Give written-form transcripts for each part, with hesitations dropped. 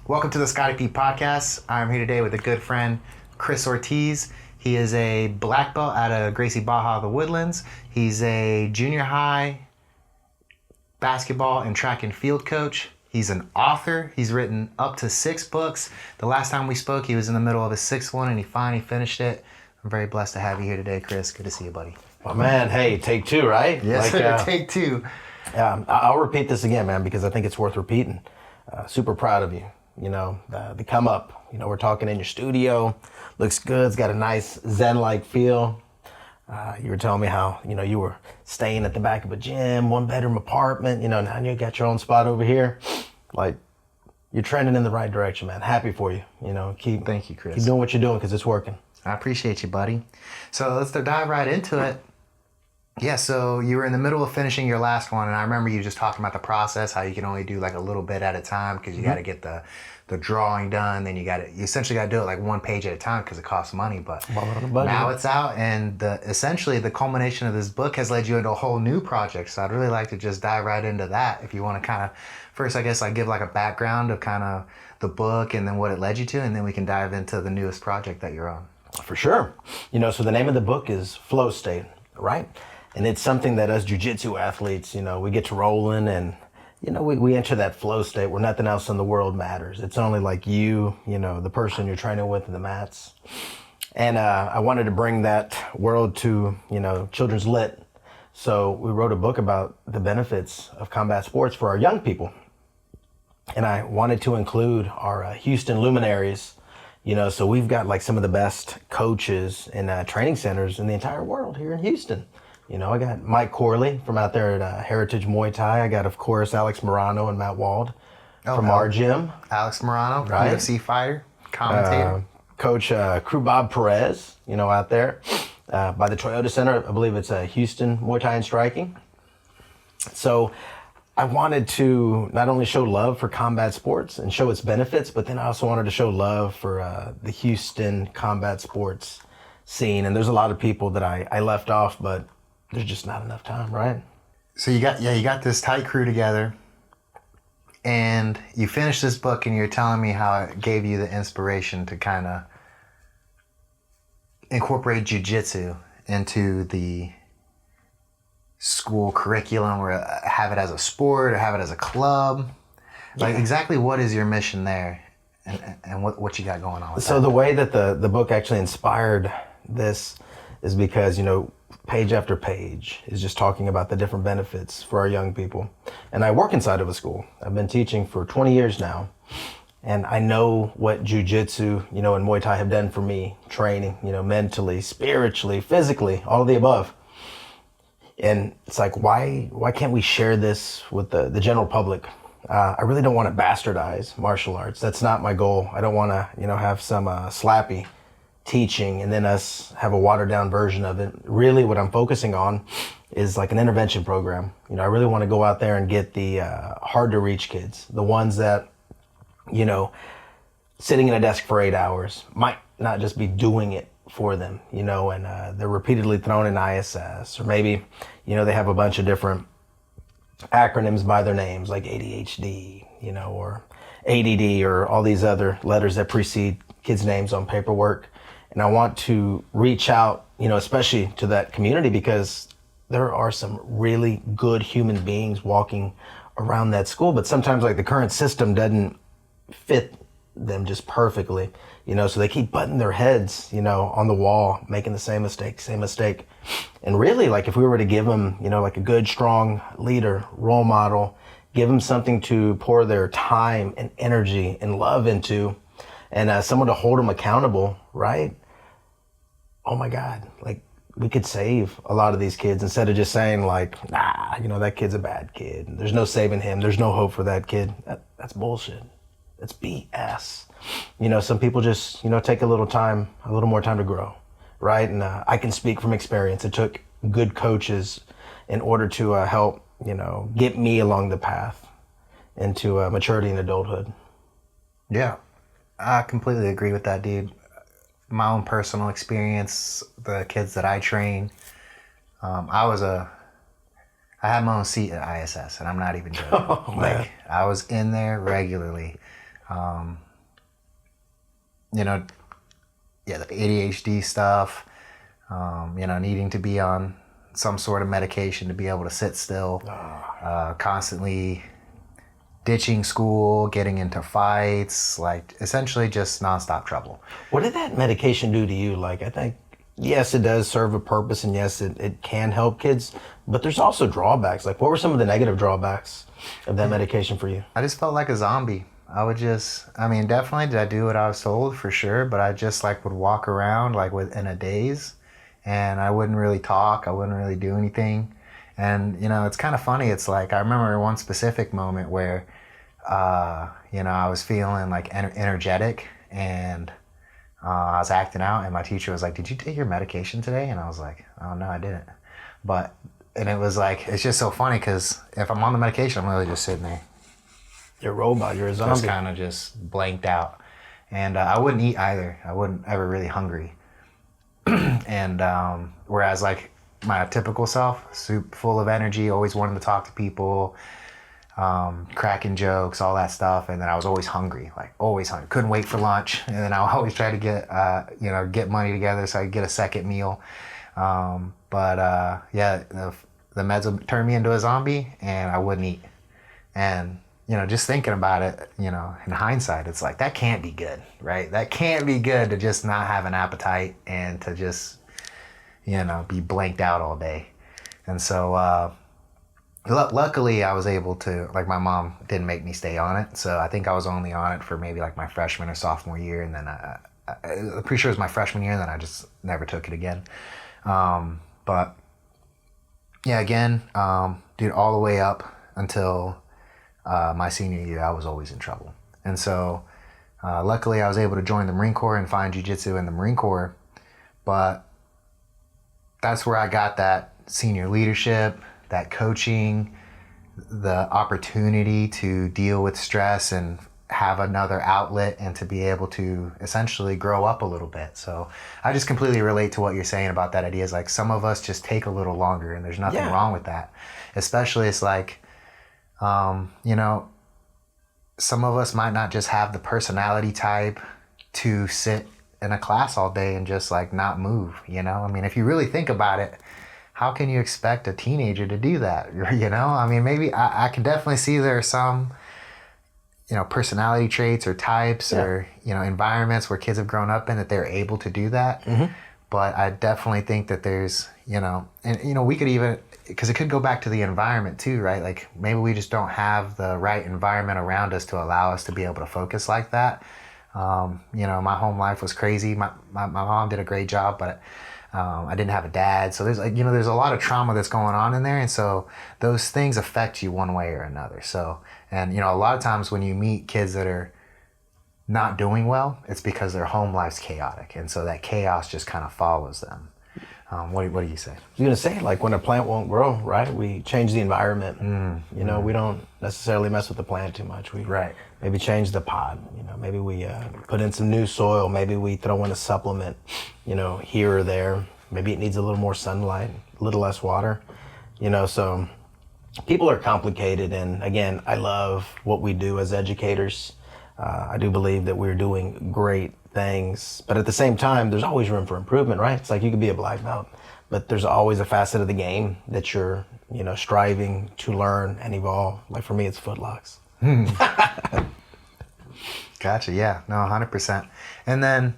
Welcome to the Scotty P podcast. I'm here today with a good friend, Chris Ortiz. He is a black belt out of Gracie Baja, the Woodlands. He's a junior high basketball and track and field coach. He's an author. He's written up to 6 books. The last time we spoke, he was in the middle of his 6th one, and he finally finished it. I'm very blessed to have you here today, Chris. Good to see you, buddy. Oh, man. Hey, take 2, right? Yes, sir. Take 2. I'll repeat this again, man, because I think it's worth repeating. Super proud of you. You know, the come up. You know, we're talking in your studio. Looks good. It's got a nice Zen-like feel. You were telling me how, you know, you were staying at the back of a gym, 1-bedroom apartment. You know, now you got your own spot over here. Like, you're trending in the right direction, man. Happy for you. You know, Thank you, Chris. Keep doing what you're doing because it's working. I appreciate you, buddy. So let's dive right into it. Yeah, so you were in the middle of finishing your last one, and I remember you just talking about the process, how you can only do like a little bit at a time because you got to get the drawing done. Then you essentially got to do it like 1 page at a time because it costs money. But now it's out, and essentially the culmination of this book has led you into a whole new project. So I'd really like to just dive right into that. If you want to kind of first, I guess, like give like a background of kind of the book and then what it led you to, and then we can dive into the newest project that you're on. For sure. You know, so the name of the book is Flow State, right? And it's something that us Jiu-Jitsu athletes, you know, we get to rolling and, you know, we enter that flow state where nothing else in the world matters. It's only like you know, the person you're training with in the mats. And I wanted to bring that world to, you know, children's lit. So we wrote a book about the benefits of combat sports for our young people. And I wanted to include our Houston luminaries, you know, so we've got like some of the best coaches and training centers in the entire world here in Houston. You know, I got Mike Corley from out there at Heritage Muay Thai. I got, of course, Alex Morano and Matt Wald from our gym. Alex Morano, right? UFC fighter, commentator. Coach Crew Bob Perez, you know, out there by the Toyota Center. I believe it's Houston Muay Thai and Striking. So I wanted to not only show love for combat sports and show its benefits, but then I also wanted to show love for the Houston combat sports scene. And there's a lot of people that I left off, but there's just not enough time, right? So you got this tight crew together, and you finished this book, and you're telling me how it gave you the inspiration to kind of incorporate jiu-jitsu into the school curriculum, or have it as a sport, or have it as a club. Like, exactly what is your mission there, and what you got going on with that? So the way that the book actually inspired this is because, you know, page after page is just talking about the different benefits for our young people. And I work inside of a school. I've been teaching for 20 years now. And I know what jiu-jitsu, you know, and Muay Thai have done for me, training, you know, mentally, spiritually, physically, all of the above. And it's like, why can't we share this with the general public? I really don't want to bastardize martial arts. That's not my goal. I don't want to, you know, have some slappy teaching and then us have a watered down version of it. Really what I'm focusing on is like an intervention program. You know, I really want to go out there and get the hard to reach kids, the ones that, you know, sitting in a desk for 8 hours might not just be doing it for them, you know, and they're repeatedly thrown in ISS, or maybe, you know, they have a bunch of different acronyms by their names like ADHD, you know, or ADD, or all these other letters that precede kids' names on paperwork. And I want to reach out, you know, especially to that community, because there are some really good human beings walking around that school, but sometimes like the current system doesn't fit them just perfectly, you know, so they keep butting their heads, you know, on the wall, making the same mistake. And really, like, if we were to give them, you know, like a good, strong leader, role model, give them something to pour their time and energy and love into, and someone to hold them accountable, right? Oh my God, like, we could save a lot of these kids instead of just saying like, nah, you know, that kid's a bad kid. There's no saving him. There's no hope for that kid. That's bullshit. That's BS. You know, some people just, you know, take a little more time to grow, right? And I can speak from experience. It took good coaches in order to help, you know, get me along the path into maturity and adulthood. Yeah, I completely agree with that, dude. My own personal experience, the kids that I train, I had my own seat at ISS, and I'm not even joking. Oh, man. Like, I was in there regularly. You know, yeah, the ADHD stuff, needing to be on some sort of medication to be able to sit still, constantly ditching school, getting into fights, like essentially just nonstop trouble. What did that medication do to you? Like, I think, yes, it does serve a purpose, and yes, it can help kids, but there's also drawbacks. Like, what were some of the negative drawbacks of that medication for you? I just felt like a zombie. Definitely did I do what I was told for sure, but I just like would walk around like in a daze, and I wouldn't really talk. I wouldn't really do anything. And, it's kind of funny. It's like, I remember one specific moment where, I was feeling like energetic, and I was acting out, and my teacher was like, "Did you take your medication today?" And I was like, "Oh, no, I didn't." And it was like, it's just so funny because if I'm on the medication, I'm really just sitting there. You're a robot. You're a zombie. Just kind of just blanked out. And I wouldn't eat either. I wasn't ever really hungry. And whereas like my typical self, full of energy, always wanting to talk to people, cracking jokes, all that stuff. And then I was always hungry, couldn't wait for lunch. And then I always try to get money together so I could get a second meal. The meds would turn me into a zombie, and I wouldn't eat. And just thinking about it, in hindsight, it's like, that can't be good, right? That can't be good to just not have an appetite and to just, be blanked out all day. And so, luckily I was able to, like, my mom didn't make me stay on it. So I think I was only on it for maybe like my freshman or sophomore year. And then I'm pretty sure it was my freshman year, and then I just never took it again. Dude, all the way up until my senior year, I was always in trouble. And so luckily I was able to join the Marine Corps and find Jiu-Jitsu in the Marine Corps. But that's where I got that senior leadership, that coaching, the opportunity to deal with stress and have another outlet, and to be able to essentially grow up a little bit. So I just completely relate to what you're saying about that idea. Is like, some of us just take a little longer, and there's nothing wrong with that. Especially, it's like, some of us might not just have the personality type to sit in a class all day and just like not move, if you really think about it, how can you expect a teenager to do that? Maybe I can definitely see there are some, personality traits or types or, environments where kids have grown up in that they're able to do that. Mm-hmm. But I definitely think that there's, we could even, because it could go back to the environment too, right? Like, maybe we just don't have the right environment around us to allow us to be able to focus like that. My home life was crazy. My mom did a great job, but I didn't have a dad. So there's there's a lot of trauma that's going on in there. And so those things affect you one way or another. So, and, a lot of times when you meet kids that are not doing well, it's because their home life's chaotic. And so that chaos just kind of follows them. What do you say? I was going to say, like, when a plant won't grow, right, we change the environment. We don't necessarily mess with the plant too much. We maybe change the pot. Maybe we put in some new soil. Maybe we throw in a supplement, here or there. Maybe it needs a little more sunlight, a little less water. So people are complicated. And again, I love what we do as educators. I do believe that we're doing great things, but at the same time, there's always room for improvement, right? It's like, you could be a black belt, but there's always a facet of the game that you're, striving to learn and evolve. Like, for me, it's footlocks. Gotcha. Yeah, no, 100%. And then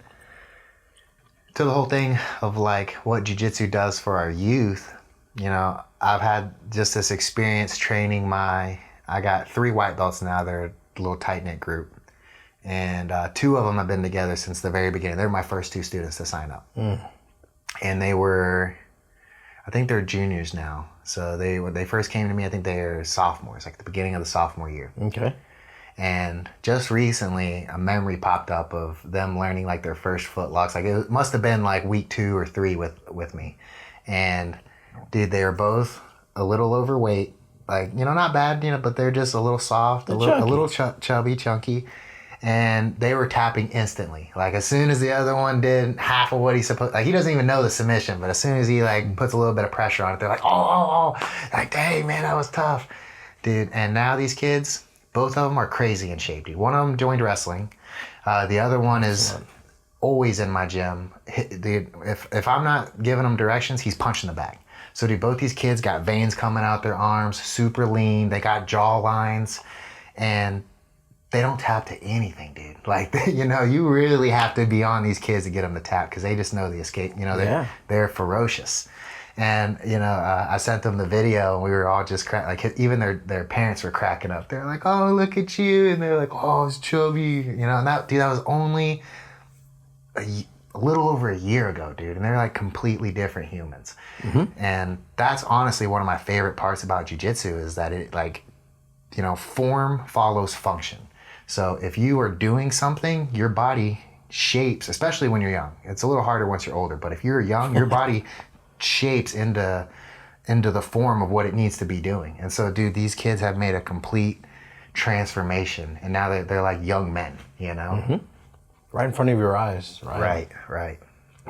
to the whole thing of like what jiu-jitsu does for our youth, I've had just this experience training I got 3 white belts now. They're a little tight-knit group. And 2 of them have been together since the very beginning. They're my first 2 students to sign up. And I think they're juniors now. So when they first came to me, I think they were sophomores, like the beginning of the sophomore year. Okay. And just recently, a memory popped up of them learning like their first footlocks. Like, it must have been like week 2 or 3 with me. And dude, they were both a little overweight. Like, not bad, but they're just a little soft, a little chubby, chunky. And they were tapping instantly. Like, as soon as the other one did half of what he's supposed, like, he doesn't even know the submission, but as soon as he like puts a little bit of pressure on it, they're like, oh, like, dang, man, that was tough, dude. And now these kids, Both of them are crazy in shape, dude. One of them joined wrestling. The other one is always in my gym. If I'm not giving him directions, he's punching the bag. So, dude, both these kids got veins coming out their arms, super lean. They got jaw lines, and they don't tap to anything, dude. Like, you know, you really have to be on these kids to get them to tap because they just know the escape. You know, they're ferocious. And, you know, I sent them the video and we were all just like, even their parents were cracking up. They're like, oh, look at you. And they're like, oh, it's chubby. You know, and that was only a little over a year ago, dude. And they're like completely different humans. And that's honestly one of my favorite parts about jiu-jitsu is that it, like, you know, form follows function. So if you are doing something, your body shapes, especially when you're young. It's a little harder once you're older, but if you're young, your body shapes into the form of what it needs to be doing. And so, dude, these kids have made a complete transformation, and now they're like young men, you know? Right in front of your eyes, right? Right.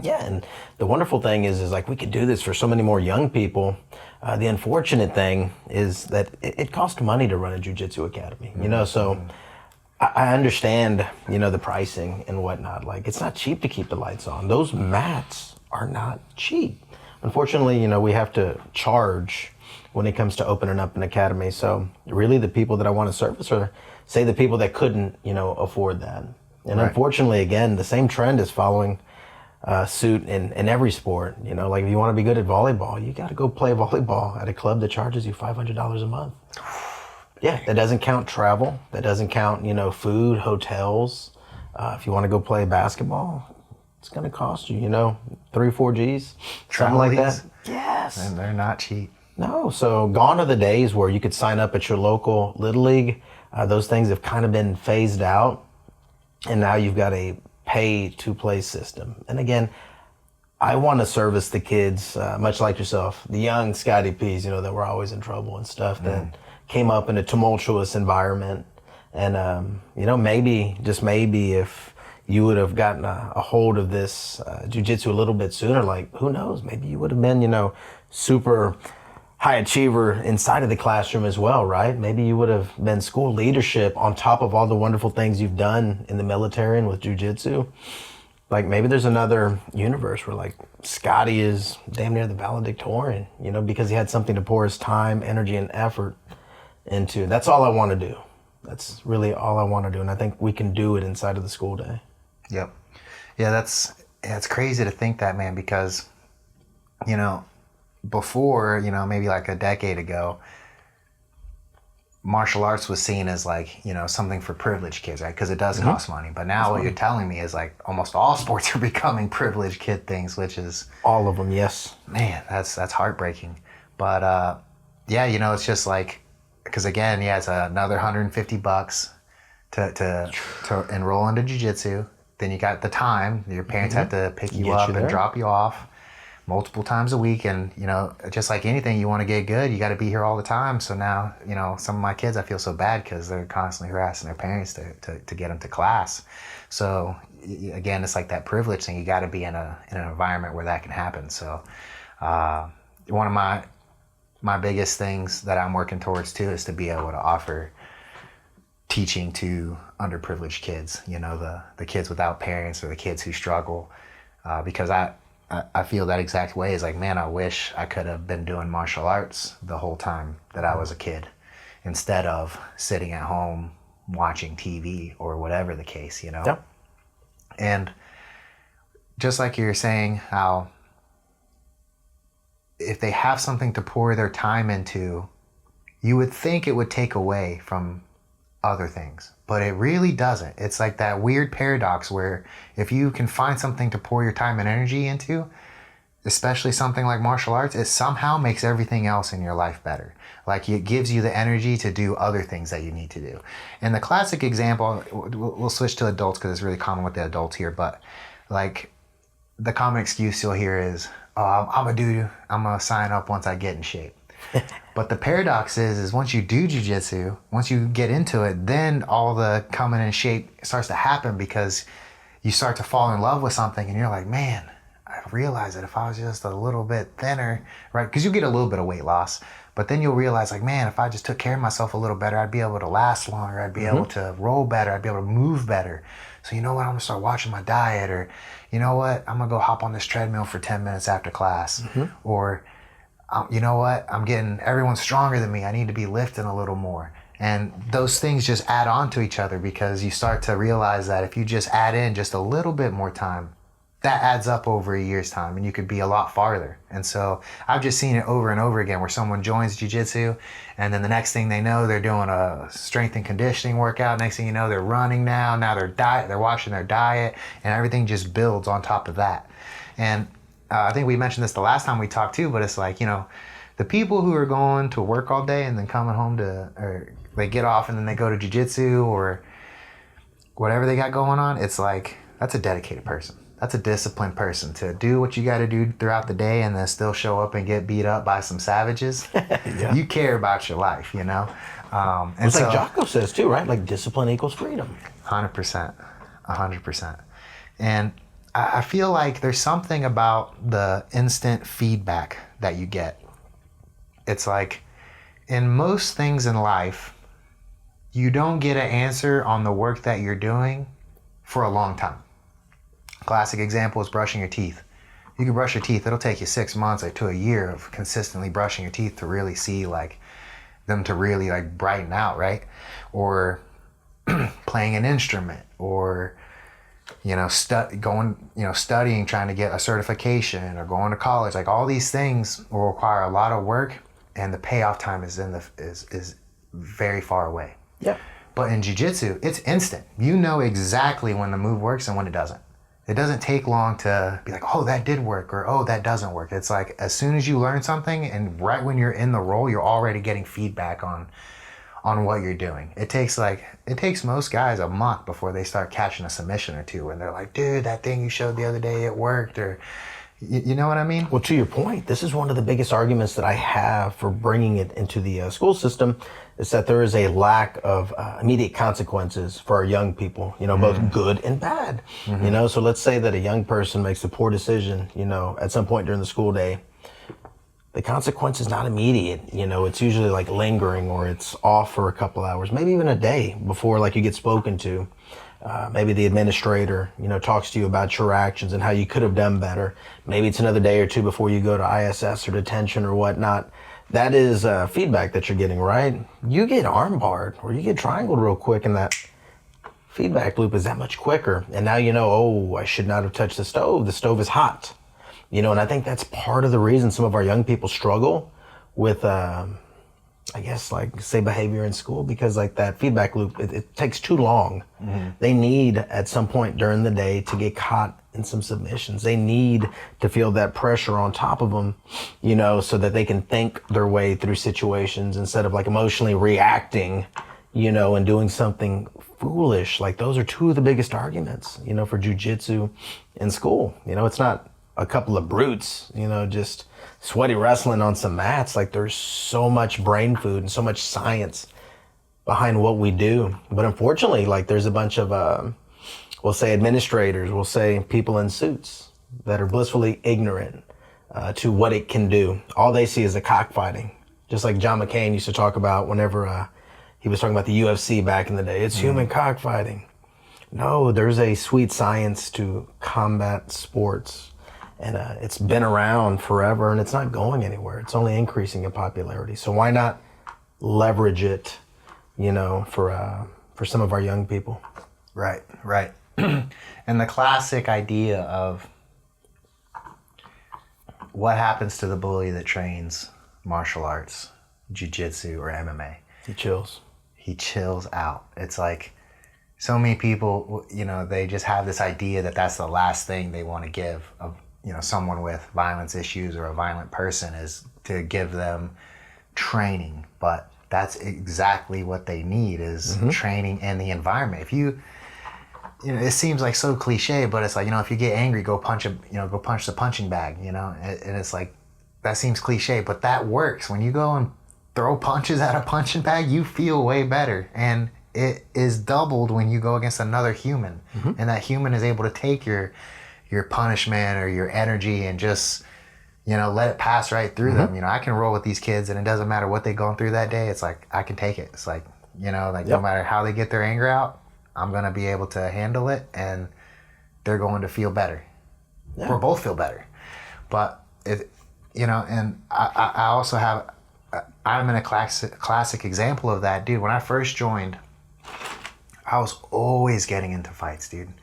Yeah, and the wonderful thing is like we could do this for so many more young people. The unfortunate thing is that it costs money to run a jiu-jitsu academy, you know, so I understand, you know, the pricing and whatnot. Like, it's not cheap to keep the lights on. Those mats are not cheap. Unfortunately, you know, we have to charge when it comes to opening up an academy. So really the people that I want to service are, say, the people that couldn't, you know, afford that. And unfortunately, again, the same trend is following suit in every sport. You know, like if you want to be good at volleyball, you got to go play volleyball at a club that charges you $500 a month. Yeah, that doesn't count travel. That doesn't count, you know, food, hotels. If you want to go play basketball, it's going to cost you, you know, 3-4 G's, something like that. Yes. And they're not cheap. No. So gone are the days where you could sign up at your local Little League. Those things have kind of been phased out. And now you've got a pay-to-play system. And again, I want to service the kids, much like yourself, the young Scotty P's, you know, that were always in trouble and stuff, that came up in a tumultuous environment. And, you know, maybe, just maybe, if you would have gotten a hold of this jiu-jitsu a little bit sooner, like, who knows, maybe you would have been, you know, super high achiever inside of the classroom as well, right? Maybe you would have been school leadership on top of all the wonderful things you've done in the military and with jiu-jitsu. Like, maybe there's another universe where, like, Scotty is damn near the valedictorian, you know, because he had something to pour his time, energy, and effort into. That's all I want to do. That's really all I want to do. And I think we can do it inside of the school day. Yep. Yeah, it's crazy to think that, man, because, you know, before, you know, maybe like a decade ago, martial arts was seen as like, you know, something for privileged kids, right? Because it does cost money. But now what you're telling me is like almost all sports are becoming privileged kid things, which is... All of them, yes. Man, that's heartbreaking. But yeah, you know, it's just like, because again, yeah, it's another $150 to enroll into jiu-jitsu. Then you got the time. Your parents have to pick you up and drop you off multiple times a week. And, you know, just like anything, you want to get good, you got to be here all the time. So now, you know, some of my kids, I feel so bad because they're constantly harassing their parents to get them to class. So again, it's like that privilege thing. You got to be in an environment where that can happen. So one of my biggest things that I'm working towards too is to be able to offer teaching to underprivileged kids, you know, the kids without parents or the kids who struggle, because I feel that exact way. Is like, man, I wish I could have been doing martial arts the whole time that I was a kid instead of sitting at home watching TV or whatever the case, you know? Yep. And just like you're saying, how if they have something to pour their time into, you would think it would take away from other things, but it really doesn't. It's like that weird paradox where if you can find something to pour your time and energy into, especially something like martial arts, it somehow makes everything else in your life better. Like, it gives you the energy to do other things that you need to do. And the classic example, we'll switch to adults because it's really common with the adults here, but like the common excuse you'll hear is, oh, I'm gonna sign up once I get in shape. But the paradox is once you do jiu-jitsu, once you get into it, then all the coming in shape starts to happen because you start to fall in love with something and you're like, man, I realize that if I was just a little bit thinner, right? Because you get a little bit of weight loss, But then you'll realize, like, man, if I just took care of myself a little better, I'd be able to last longer. I'd be able to roll better. I'd be able to move better. So you know what? I'm going to start watching my diet. Or you know what? I'm going to go hop on this treadmill for 10 minutes after class. Or you know what? Everyone's stronger than me. I need to be lifting a little more. And those things just add on to each other, because you start to realize that if you just add in just a little bit more time, that adds up over a year's time, and you could be a lot farther. And so I've just seen it over and over again, where someone joins jiu-jitsu, and then the next thing they know, they're doing a strength and conditioning workout. Next thing you know, they're running now they're watching their diet, and everything just builds on top of that. And I think we mentioned this the last time we talked too, but it's like, the people who are going to work all day and then coming home or they get off and then they go to jiu-jitsu or whatever they got going on, it's like, that's a dedicated person. That's a disciplined person to do what you got to do throughout the day and then still show up and get beat up by some savages. Yeah. You care about your life, And it's like Jocko says too, right? Like, discipline equals freedom. 100%. 100%. And I feel like there's something about the instant feedback that you get. It's like, in most things in life, you don't get an answer on the work that you're doing for a long time. Classic example is brushing your teeth. You can brush your teeth. It'll take you 6 months or to a year of consistently brushing your teeth to really see like them to really like brighten out, right? Or playing an instrument, or studying, trying to get a certification, or going to college. Like, all these things will require a lot of work, and the payoff time is very far away. Yeah. But in jiu-jitsu, it's instant. You know exactly when the move works and when it doesn't. It doesn't take long to be like, oh, that did work, or oh, that doesn't work. It's like, as soon as you learn something, and right when you're in the role, you're already getting feedback on what you're doing. It takes most guys a month before they start catching a submission or two, and they're like, dude, that thing you showed the other day, it worked. Or you know what I mean? Well, to your point, this is one of the biggest arguments that I have for bringing it into the school system, is that there is a lack of immediate consequences for our young people, both good and bad. So let's say that a young person makes a poor decision, at some point during the school day. The consequence is not immediate. It's usually like lingering, or it's off for a couple hours, maybe even a day before like you get spoken to. Maybe the administrator, talks to you about your actions and how you could have done better. Maybe it's another day or two before you go to ISS or detention or whatnot. That is feedback that you're getting, right? You get armbarred or you get triangled real quick, and that feedback loop is that much quicker. And now I should not have touched the stove. The stove is hot. And I think that's part of the reason some of our young people struggle with, say behavior in school, because like that feedback loop, it takes too long. They need at some point during the day to get caught in some submissions. They need to feel that pressure on top of them, so that they can think their way through situations instead of like emotionally reacting, and doing something foolish. Like, those are two of the biggest arguments, for jiu-jitsu in school. It's not a couple of brutes, just sweaty wrestling on some mats. Like, there's so much brain food and so much science behind what we do. But unfortunately, like, there's a bunch of, we'll say administrators, we'll say people in suits that are blissfully ignorant to what it can do. All they see is the cockfighting. Just like John McCain used to talk about whenever he was talking about the UFC back in the day. It's human cockfighting. No, there's a sweet science to combat sports. And it's been around forever, and it's not going anywhere. It's only increasing in popularity. So why not leverage it, for some of our young people? Right. And the classic idea of what happens to the bully that trains martial arts, jiu-jitsu, or MMA? He chills. He chills out. It's like, so many people, they just have this idea that that's the last thing they want to give of someone with violence issues or a violent person, is to give them training. But that's exactly what they need, is training in the environment. If it seems like so cliche, but it's like, if you get angry, go punch the punching bag, and it's like, that seems cliche, but that works. When you go and throw punches at a punching bag, you feel way better. And it is doubled when you go against another human, and that human is able to take your punishment or your energy and just, let it pass right through them. I can roll with these kids, and it doesn't matter what they're going through that day. It's like, I can take it. It's like, no matter how they get their anger out, I'm going to be able to handle it, and they're going to feel better. Yeah. We'll both feel better. But, and I also have, I'm in a classic example of that, dude. When I first joined, I was always getting into fights, dude.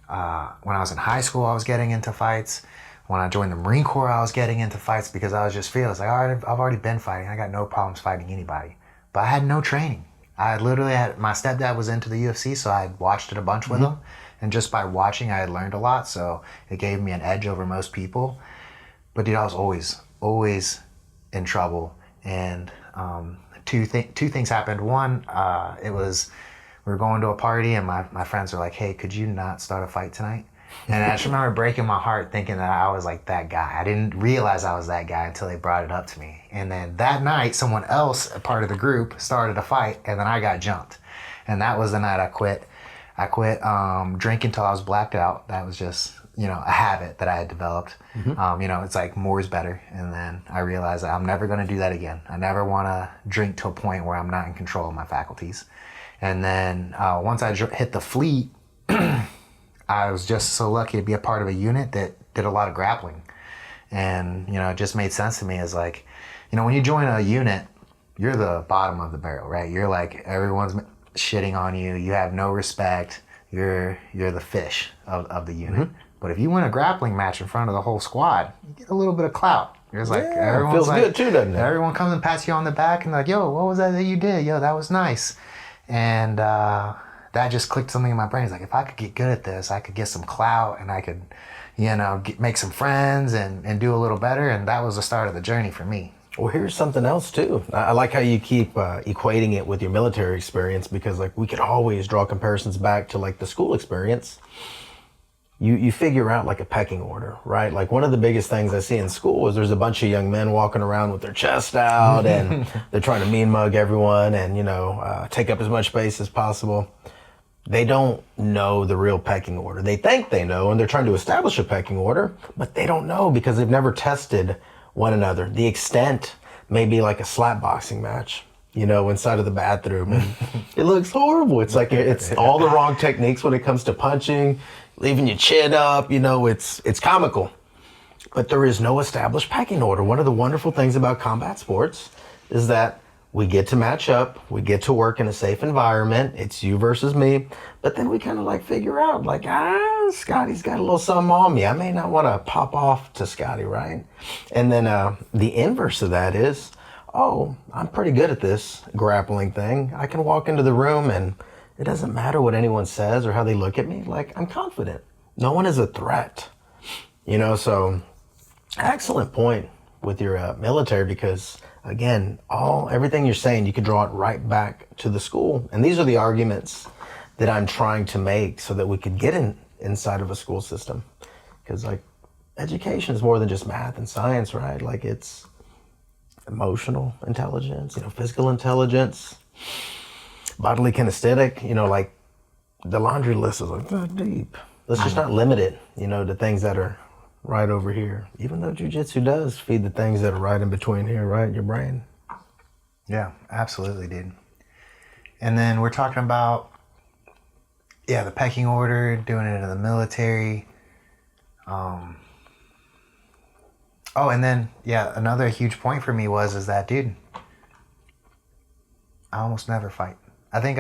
When I was in high school, I was getting into fights. When I joined the Marine Corps, I was getting into fights because I was just feeling like, all right, I've already been fighting. I got no problems fighting anybody. But I had no training. I literally my stepdad was into the UFC, so I had watched it a bunch with him. And just by watching, I had learned a lot. So it gave me an edge over most people. But dude, I was always in trouble. And two things happened. One, it was, we were going to a party, and my friends were like, hey, could you not start a fight tonight? And I just remember breaking my heart thinking that I was like that guy. I didn't realize I was that guy until they brought it up to me. And then that night, someone else, a part of the group, started a fight, and then I got jumped. And that was the night I quit. I quit drinking till I was blacked out. That was just, a habit that I had developed. It's like more is better. And then I realized that I'm never going to do that again. I never want to drink to a point where I'm not in control of my faculties. And then once I hit the fleet, I was just so lucky to be a part of a unit that did a lot of grappling. And, it just made sense to me as like, when you join a unit, you're the bottom of the barrel, right? You're like, everyone's shitting on you. You have no respect. You're the fish of the unit. But if you win a grappling match in front of the whole squad, you get a little bit of clout. It's like, everyone's feels like, good too, doesn't it? Everyone comes and pats you on the back and like, yo, what was that you did? Yo, that was nice. And, that just clicked something in my brain. It's like, if I could get good at this, I could get some clout, and I could, make some friends and do a little better. And that was the start of the journey for me. Well, here's something else too. I like how you keep equating it with your military experience, because like we could always draw comparisons back to like the school experience. You figure out like a pecking order, right? Like one of the biggest things I see in school is there's a bunch of young men walking around with their chest out and they're trying to mean mug everyone and, take up as much space as possible. They don't know the real pecking order. They think they know, and they're trying to establish a pecking order, but they don't know because they've never tested one another. The extent may be like a slap boxing match, inside of the bathroom. And it looks horrible. It's like it's all the wrong techniques when it comes to punching, leaving your chin up, it's comical. But there is no established pecking order. One of the wonderful things about combat sports is that we get to match up, we get to work in a safe environment. It's you versus me. But then we kind of like figure out like, Scotty's got a little something on me. I may not want to pop off to Scotty, right? And then the inverse of that is, I'm pretty good at this grappling thing. I can walk into the room and it doesn't matter what anyone says or how they look at me. Like, I'm confident. No one is a threat. So excellent point with your military, because again, everything you're saying, you can draw it right back to the school. And these are the arguments that I'm trying to make so that we could get inside of a school system. Because like education is more than just math and science, right? Like it's emotional intelligence, physical intelligence, bodily kinesthetic, like the laundry list is like that deep. Let's just not limit it, to things that are right over here. Even though Jiu-Jitsu does feed the things that are right in between here, right? Your brain. Yeah, absolutely, dude. And then we're talking about, the pecking order, doing it in the military. And then, another huge point for me is that, dude, I almost never fight. I think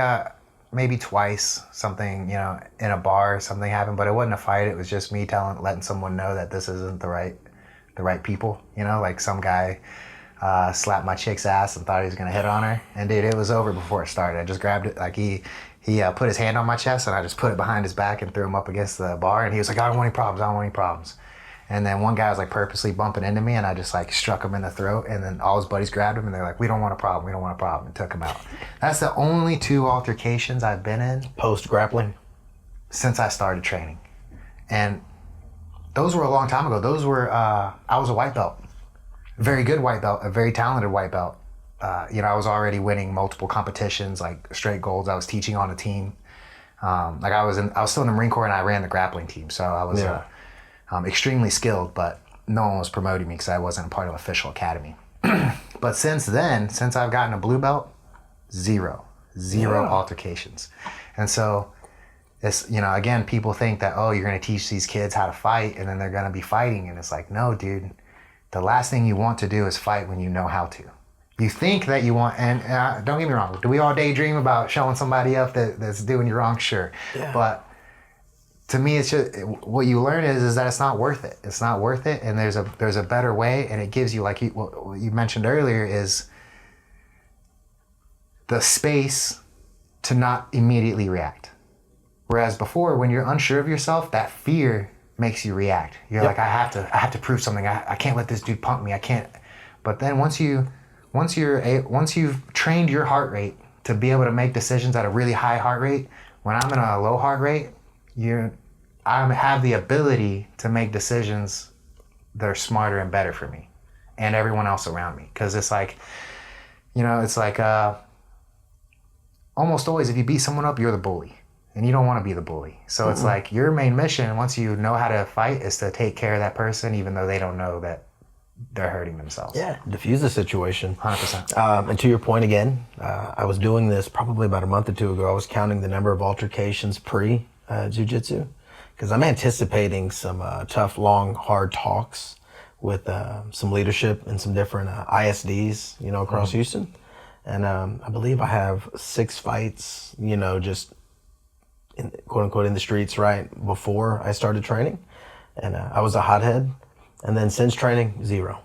maybe twice something, in a bar, something happened, but it wasn't a fight. It was just me letting someone know that this isn't the right people. Like some guy slapped my chick's ass and thought he was gonna hit on her, and dude, it was over before it started. I just grabbed it, like he put his hand on my chest, and I just put it behind his back and threw him up against the bar, and he was like, I don't want any problems. And then one guy was like purposely bumping into me, and I just like struck him in the throat, and then all his buddies grabbed him, and they're like, we don't want a problem, and took him out. That's the only 2 altercations I've been in post grappling since I started training. And those were a long time ago. Those were, I was a white belt, very good white belt, a very talented white belt. I was already winning multiple competitions, like straight golds. I was teaching on a team. I was still in the Marine Corps, and I ran the grappling team. So I was extremely skilled, but no one was promoting me because I wasn't a part of official academy. But since then, since I've gotten a blue belt, zero altercations. And so it's, you know, again, people think that, oh, you're going to teach these kids how to fight and then they're going to be fighting. And it's like, no, dude, the last thing you want to do is fight when you know how to. You think that you want, and don't get me wrong, do we all daydream about showing somebody up that's doing you wrong? Sure. Yeah. But to me, it's just, what you learn is that it's not worth it. It's not worth it. And there's a better way. And it gives you, like what you mentioned earlier, is the space to not immediately react. Whereas before, when you're unsure of yourself, that fear makes you react. You're like, I have to prove something. I can't let this dude punk me. I can't. But then once you've trained your heart rate to be able to make decisions at a really high heart rate, when I'm in a low heart rate, I have the ability to make decisions that are smarter and better for me and everyone else around me. Because it's like, you know, it's like almost always if you beat someone up, you're the bully. And you don't want to be the bully. So it's like your main mission, once you know how to fight, is to take care of that person even though they don't know that they're hurting themselves. Yeah, diffuse the situation. 100%. And to your point again, I was doing this probably about a month or two ago. I was counting the number of altercations pre-Jiu-Jitsu because I'm anticipating some tough, long, hard talks with some leadership and some different ISDs, you know, across Houston. And I believe I have 6 fights, you know, just quote unquote in the streets right before I started training. And I was a hothead. And then since training, 0.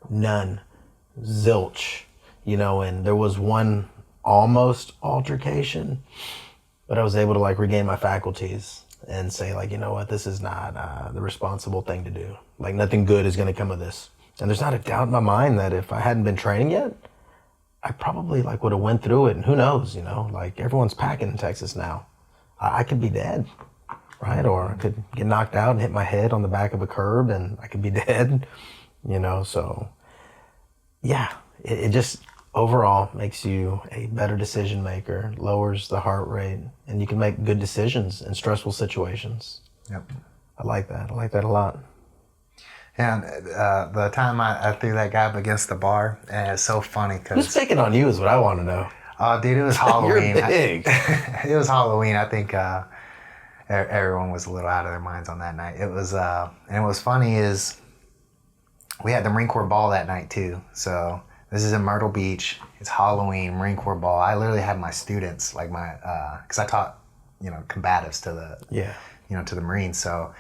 None. Zilch. You know, and there was one almost altercation, but I was able to like regain my faculties and say like, you know what, this is not the responsible thing to do. Like nothing good is going to come of this. And there's not a doubt in my mind that if I hadn't been training yet, I probably like would have went through it. And who knows, you know, like everyone's packing in Texas now. I could be dead, right? Or I could get knocked out and hit my head on the back of a curb and I could be dead, you know? So yeah, it just overall makes you a better decision maker, lowers the heart rate, and you can make good decisions in stressful situations. Yep. I like that. I like that a lot. And the time I threw that guy up against the bar, and it's so funny because... Who's picking on you is what I want to know. Oh, dude, it was Halloween. You're big. It was Halloween. I think everyone was a little out of their minds on that night. It was, and what was funny is we had the Marine Corps ball that night too. So this is in Myrtle Beach. It's Halloween, Marine Corps ball. I literally had my students, like my, because I taught, you know, combatives to the, you know, to the Marines. So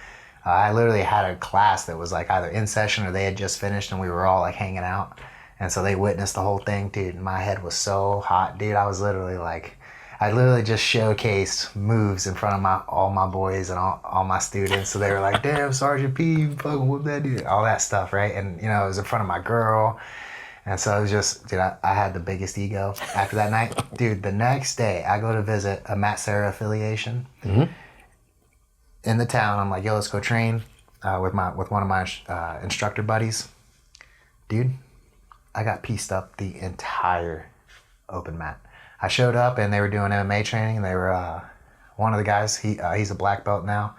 I literally had a class that was like either in session or they had just finished and we were all like hanging out. And so they witnessed the whole thing, dude. My head was so hot, dude. I was literally like, I literally just showcased moves in front of all my boys and all my students. So they were like, damn, Sergeant P, you fucking whoop that dude. All that stuff, right? And, you know, it was in front of my girl. And so it was just, dude, I had the biggest ego after that night. Dude, the next day, I go to visit a Matt Serra affiliation in the town. I'm like, yo, let's go train with one of my instructor buddies. Dude, I got pieced up the entire open mat. I showed up and they were doing MMA training. And they were one of the guys. He's a black belt now.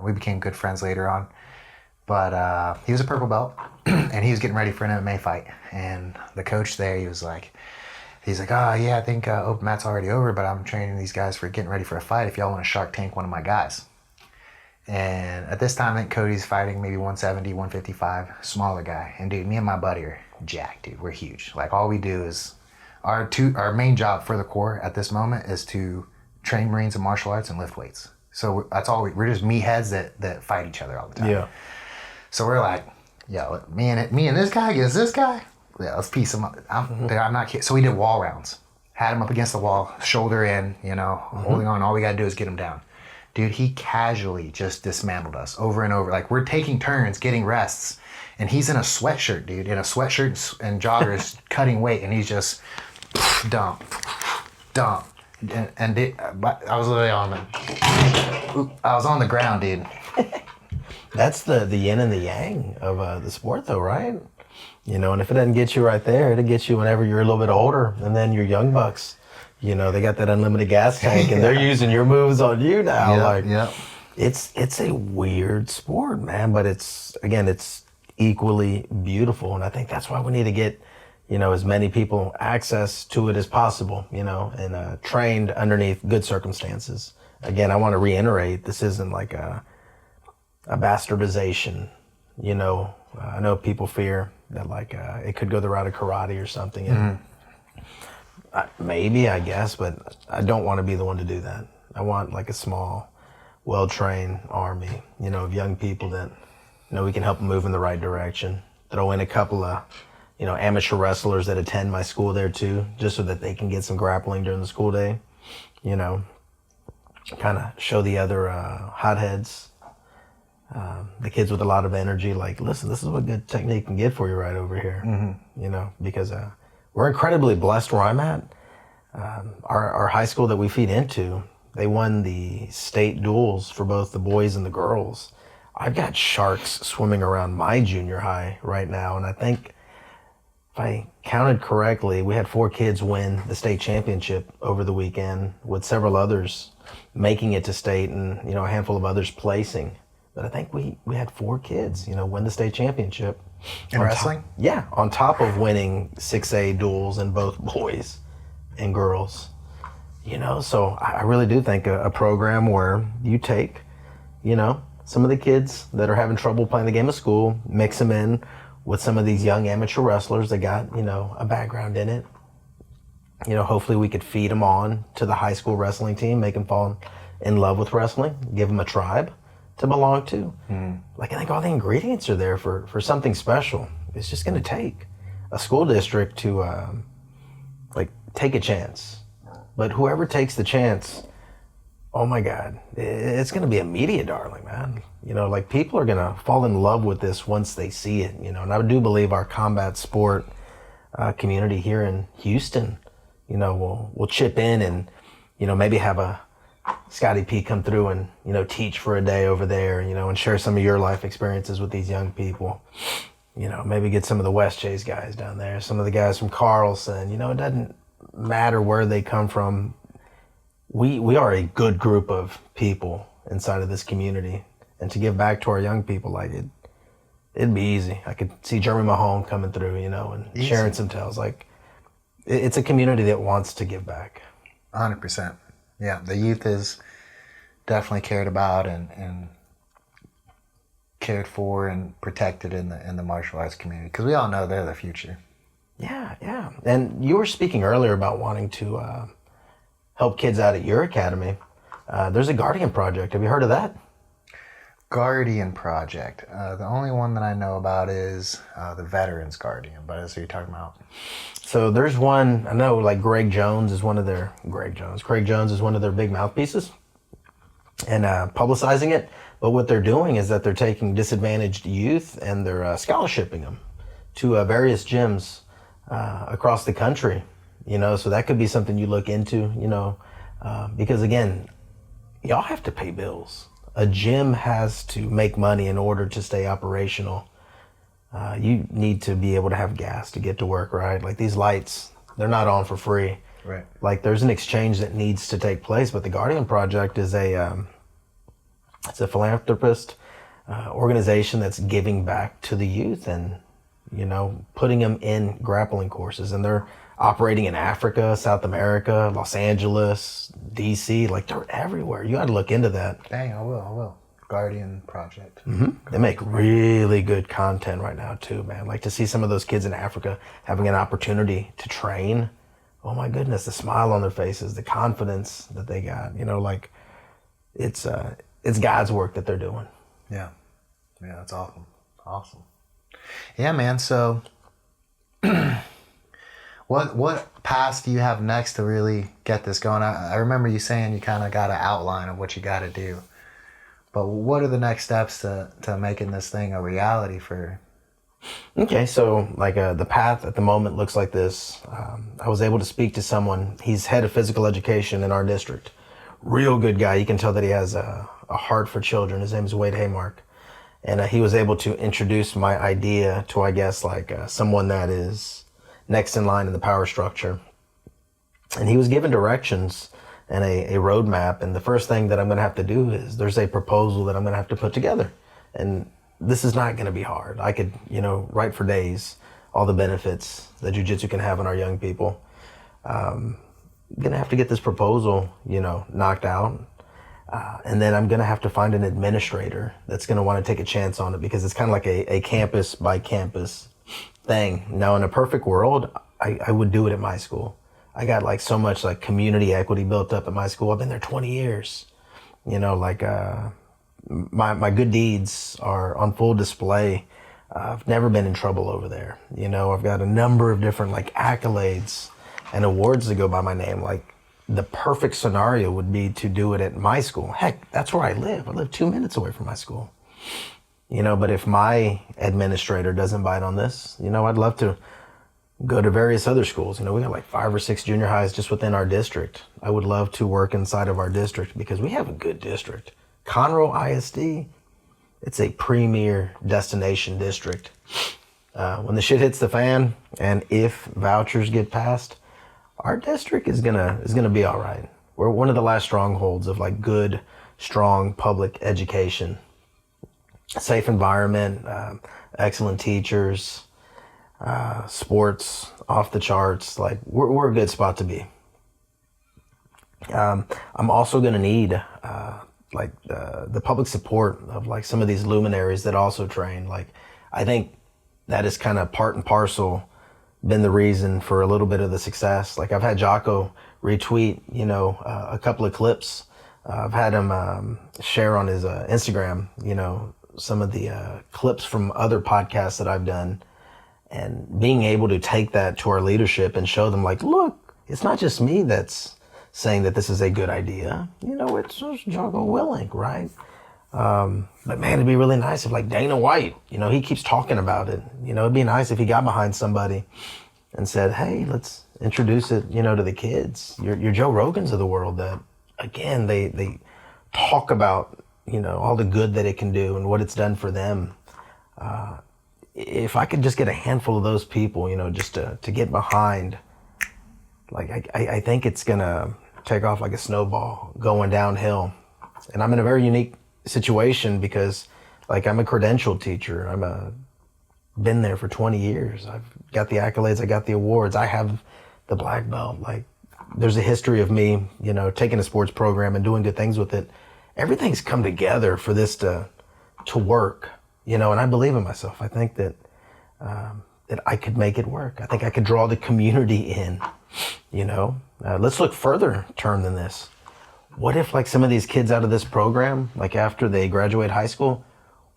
We became good friends later on. But he was a purple belt, and he was getting ready for an MMA fight. And the coach there, he's like, oh yeah, I think open mat's already over, but I'm training these guys for getting ready for a fight. If y'all want to Shark Tank one of my guys. And at this time, I think Cody's fighting maybe 170, 155, smaller guy. And dude, me and my buddy are jacked, dude. We're huge. Like all we do is our main job for the Corps at this moment is to train Marines in martial arts and lift weights. So that's all we're just meatheads that fight each other all the time. Yeah. So we're like, yo, me and this guy against this guy. Yeah, let's piece him up. I'm not kidding. So we did wall rounds. Had him up against the wall, shoulder in, you know, holding on. All we got to do is get him down. Dude, he casually just dismantled us over and over. Like, we're taking turns, getting rests, and he's in a sweatshirt, dude, in a sweatshirt and joggers, cutting weight, and he's just dump. And I was literally on the ground, dude. That's the yin and the yang of the sport, though, right? You know, and if it doesn't get you right there, it'll get you whenever you're a little bit older, and then you're young bucks. You know, they got that unlimited gas tank, and they're using your moves on you now. It's a weird sport, man. But it's equally beautiful. And I think that's why we need to get, as many people access to it as possible, and trained underneath good circumstances. Again, I want to reiterate, this isn't like a bastardization, I know people fear that it could go the route of karate or something. And maybe, I guess, but I don't want to be the one to do that. I want a small, well-trained army, of young people that, we can help them move in the right direction. Throw in a couple of, amateur wrestlers that attend my school there too, just so that they can get some grappling during the school day, kind of show the other hotheads, the kids with a lot of energy, listen, this is what good technique can get for you right over here, because we're incredibly blessed where I'm at. Our high school that we feed into, they won the state duels for both the boys and the girls. I've got sharks swimming around my junior high right now, and I think if I counted correctly, we had 4 kids win the state championship over the weekend, with several others making it to state and, a handful of others placing. But I think we had 4 kids, win the state championship. In wrestling? Yeah, on top of winning 6A duels in both boys and girls. So I really do think a program where you take, some of the kids that are having trouble playing the game of school, mix them in with some of these young amateur wrestlers that got, a background in it. Hopefully we could feed them on to the high school wrestling team, make them fall in love with wrestling, give them a tribe to belong to. I think all the ingredients are there for something special. It's just going to take a school district to take a chance. But whoever takes the chance, oh my God, it's going to be a media darling, man. People are going to fall in love with this once they see it, and I do believe our combat sport community here in Houston, will chip in and, maybe have a Scotty P come through and, teach for a day over there, and share some of your life experiences with these young people. Maybe get some of the West Chase guys down there, some of the guys from Carlson. It doesn't matter where they come from. We are a good group of people inside of this community, and to give back to our young people, it'd be easy. I could see Jeremy Mahone coming through, and easy. Sharing some tales. It's a community that wants to give back. 100%. Yeah, the youth is definitely cared about and cared for and protected in the martial arts community, because we all know they're the future. Yeah. And you were speaking earlier about wanting to help kids out at your academy. There's a Guardian Project. Have you heard of that? Guardian Project. The only one that I know about is the Veterans Guardian, but that's what you're talking about. So there's one, I know Craig Jones is one of their big mouthpieces and publicizing it. But what they're doing is that they're taking disadvantaged youth and they're scholarshiping them to various gyms across the country, so that could be something you look into, because again, y'all have to pay bills. A gym has to make money in order to stay operational. You need to be able to have gas to get to work, right? These lights, they're not on for free. Right. There's an exchange that needs to take place, but the Guardian Project is it's a philanthropist organization that's giving back to the youth and, putting them in grappling courses. And they're operating in Africa, South America, Los Angeles, DC, they're everywhere. You got to look into that. Dang, I will. Guardian Project. They make really good content right now too, man. To see some of those kids in Africa having an opportunity to train. Oh my goodness, the smile on their faces, the confidence that they got, it's God's work that they're doing. Yeah, that's awesome. Yeah, man. So what paths do you have next to really get this going? I remember you saying you kind of got an outline of what you got to do, but what are the next steps to making this thing a reality for? Okay, so the path at the moment looks like this. I was able to speak to someone. He's head of physical education in our district. Real good guy. You can tell that he has a heart for children. His name is Wade Haymark. And he was able to introduce my idea to, I guess, someone that is next in line in the power structure. And he was given directions and a roadmap. And the first thing that I'm going to have to do is there's a proposal that I'm going to have to put together. And this is not going to be hard. I could, write for days all the benefits that jiu-jitsu can have on our young people. Going to have to get this proposal, knocked out. And then I'm going to have to find an administrator that's going to want to take a chance on it, because it's kind of like a campus by campus thing. Now, in a perfect world, I would do it at my school. I got like so much like community equity built up at my school. I've been there 20 years. My good deeds are on full display. I've never been in trouble over there. I've got a number of different like accolades and awards that go by my name. Like, the perfect scenario would be to do it at my school. Heck, that's where I live. I live 2 minutes away from my school. But if my administrator doesn't bite on this, I'd love to go to various other schools. We got like 5 or 6 junior highs just within our district. I would love to work inside of our district because we have a good district. Conroe ISD, it's a premier destination district. When the shit hits the fan, and if vouchers get passed, our district is gonna be all right. We're one of the last strongholds of like good, strong public education, safe environment, excellent teachers, sports off the charts. Like, we're a good spot to be. I'm also gonna need the public support of like some of these luminaries that also train. Like, I think that is kind of part and parcel been the reason for a little bit of the success. Like, I've had Jocko retweet, a couple of clips. I've had him share on his Instagram, some of the clips from other podcasts that I've done, and being able to take that to our leadership and show them like, look, it's not just me that's saying that this is a good idea. It's Jocko Willink, right? But man, it'd be really nice if like Dana White, he keeps talking about it. It'd be nice if he got behind somebody and said, hey, let's introduce it, to the kids. Your Joe Rogans of the world that, again, they talk about, all the good that it can do and what it's done for them. If I could just get a handful of those people, just to get behind, like, I think it's gonna take off like a snowball going downhill. And I'm in a very unique situation because, like, I'm a credentialed teacher. Been there for 20 years. I've got the accolades. I got the awards. I have the black belt. Like, there's a history of me, taking a sports program and doing good things with it. Everything's come together for this to work, and I believe in myself. I think that I could make it work. I think I could draw the community in, let's look further term than this. What if like some of these kids out of this program, like after they graduate high school,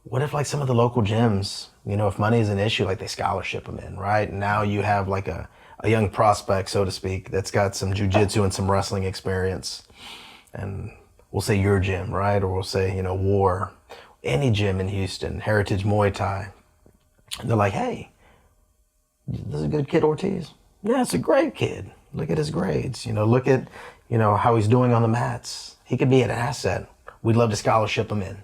what if like some of the local gyms, if money is an issue, like they scholarship them in, right? And now you have like a young prospect, so to speak, that's got some jiu-jitsu and some wrestling experience. And we'll say your gym, right? Or we'll say, War, any gym in Houston, Heritage Muay Thai. And they're like, hey, this is a good kid, Ortiz. Yeah, it's a great kid. Look at his grades. Look at, how he's doing on the mats. He could be an asset. We'd love to scholarship him in.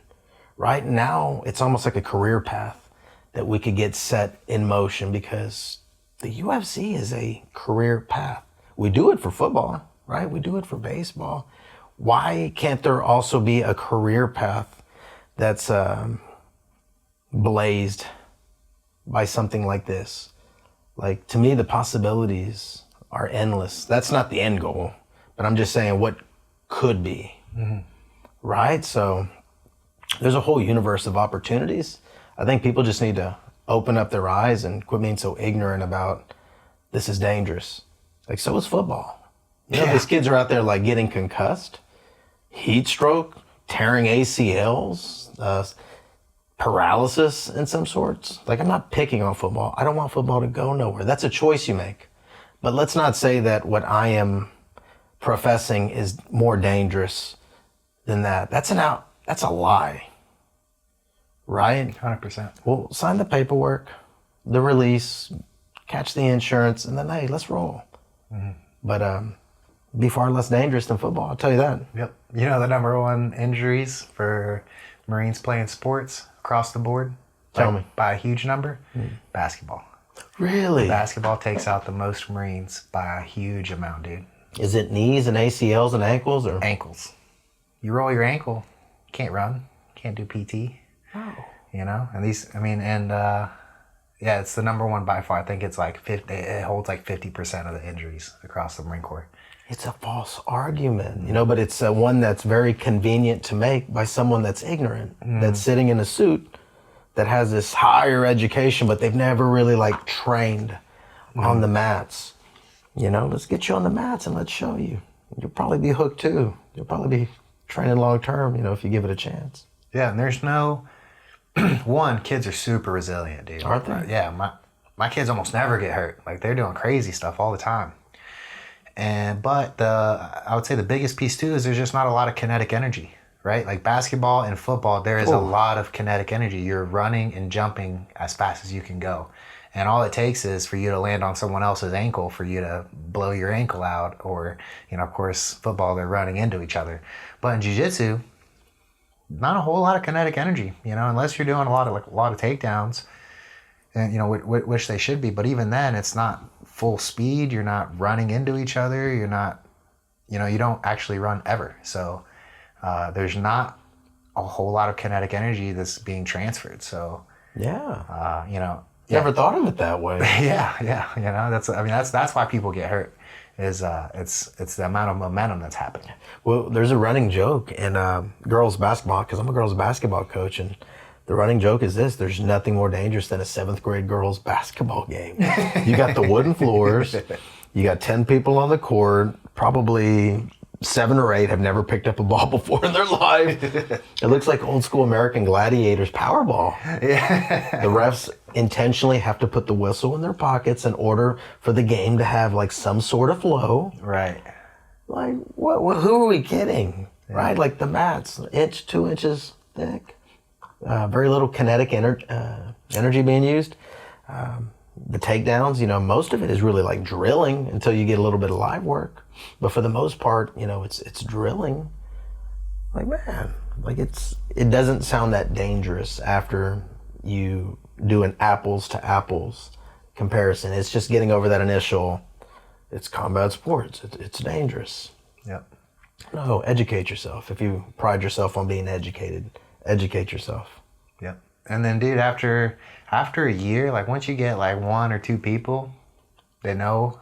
Right now, it's almost like a career path that we could get set in motion, because the UFC is a career path. We do it for football, right? We do it for baseball. Why can't there also be a career path that's blazed by something like this? Like, to me, the possibilities are endless. That's not the end goal, but I'm just saying what could be, right? So there's a whole universe of opportunities. I think people just need to open up their eyes and quit being so ignorant about this is dangerous. Like, so is football. These kids are out there like getting concussed, heat stroke, tearing ACLs, paralysis in some sorts. Like, I'm not picking on football. I don't want football to go nowhere. That's a choice you make. But let's not say that what I am professing is more dangerous than that. That's a lie. Right? 100%. Well, sign the paperwork, the release, catch the insurance, and then, hey, let's roll. But be far less dangerous than football, I'll tell you that. Yep. The number one injuries for Marines playing sports across the board? Tell me. By a huge number? Basketball. Really? Basketball takes out the most Marines by a huge amount, dude. Is it knees and ACLs and ankles, or? Ankles. You roll your ankle, can't run, can't do PT. Oh. you know, and yeah, it's the number one by far. I think it's like 50, it holds like 50% of the injuries across the Marine Corps. It's a false argument, you know, but it's one that's very convenient to make by someone that's ignorant, that's sitting in a suit, that has this higher education, but they've never really like trained on the mats. You know, let's get you on the mats and let's show you. You'll probably be hooked too. You'll probably be training long term, you know, if you give it a chance. Yeah, and there's no one, kids are super resilient, dude. Aren't they? Yeah, my kids almost never get hurt. Like they're doing crazy stuff all the time. But I would say the biggest piece too is there's just not a lot of kinetic energy, right? Like basketball and football, there is a lot of kinetic energy. You're running and jumping as fast as you can go. And all it takes is for you to land on someone else's ankle for you to blow your ankle out. Or, you know, of course, football, they're running into each other. But in jiu-jitsu, not a whole lot of kinetic energy, you know, unless you're doing a lot of takedowns, and, you know, which they should be. But even then, it's not full speed. You're not running into each other. You're not, you know, you don't actually run ever. So there's not a whole lot of kinetic energy that's being transferred. So, yeah, you know, never thought of it that way. yeah, you know, that's why people get hurt. Is it's the amount of momentum that's happening. Well, there's a running joke in girls basketball, because I'm a girls basketball coach, and the running joke is this: there's nothing more dangerous than a 7th grade girls basketball game. You got the wooden floors, you got 10 people on the court, probably 7 or 8 have never picked up a ball before in their life. It looks like old school American Gladiators Powerball. Yeah. The refs intentionally have to put the whistle in their pockets in order for the game to have like some sort of flow. Right. Like, what who are we kidding? Yeah. Right? Like the mats, 2 inches thick. Very little kinetic energy being used. The takedowns, you know, most of it is really like drilling until you get a little bit of live work. But for the most part, you know, it's drilling. Like, man, like it doesn't sound that dangerous after you do an apples to apples comparison. It's just getting over that initial, it's combat sports. It's dangerous. Yep. No, educate yourself. If you pride yourself on being educated, educate yourself. Yep. And then, dude, after a year, like once you get like 1 or 2 people that know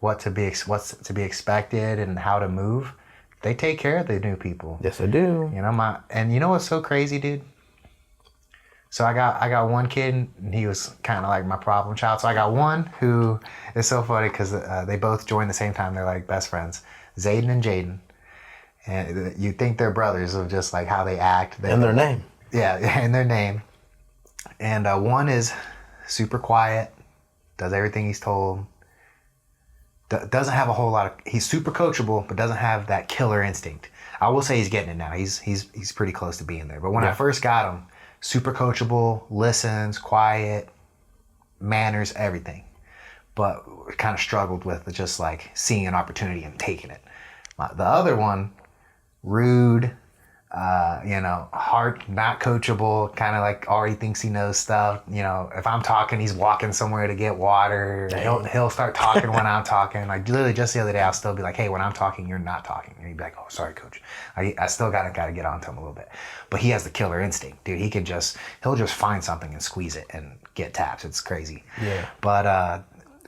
what's to be expected and how to move, they take care of the new people. Yes, I do. You know, and you know what's so crazy, dude? So I got one kid, and he was kind of like my problem child. So I got one who is so funny because they both joined the same time. They're like best friends, Zayden and Jaden. And you think they're brothers of just like how they act. And their name. Yeah, and their name. And one is super quiet, does everything he's told. Doesn't have a whole lot of. He's super coachable, but doesn't have that killer instinct. I will say he's getting it now. He's pretty close to being there. But when I first got him, super coachable, listens, quiet, manners, everything. But kind of struggled with just like seeing an opportunity and taking it. The other one, rude, hard, not coachable, kind of like already thinks he knows stuff. You know, if I'm talking, he's walking somewhere to get water. He'll start talking when I'm talking. Like literally just the other day, I'll still be like, hey, when I'm talking, you're not talking. And he'd be like, oh, sorry, coach. I still gotta get on to him a little bit. But he has the killer instinct, dude. He'll just find something and squeeze it and get taps. It's crazy. Yeah. But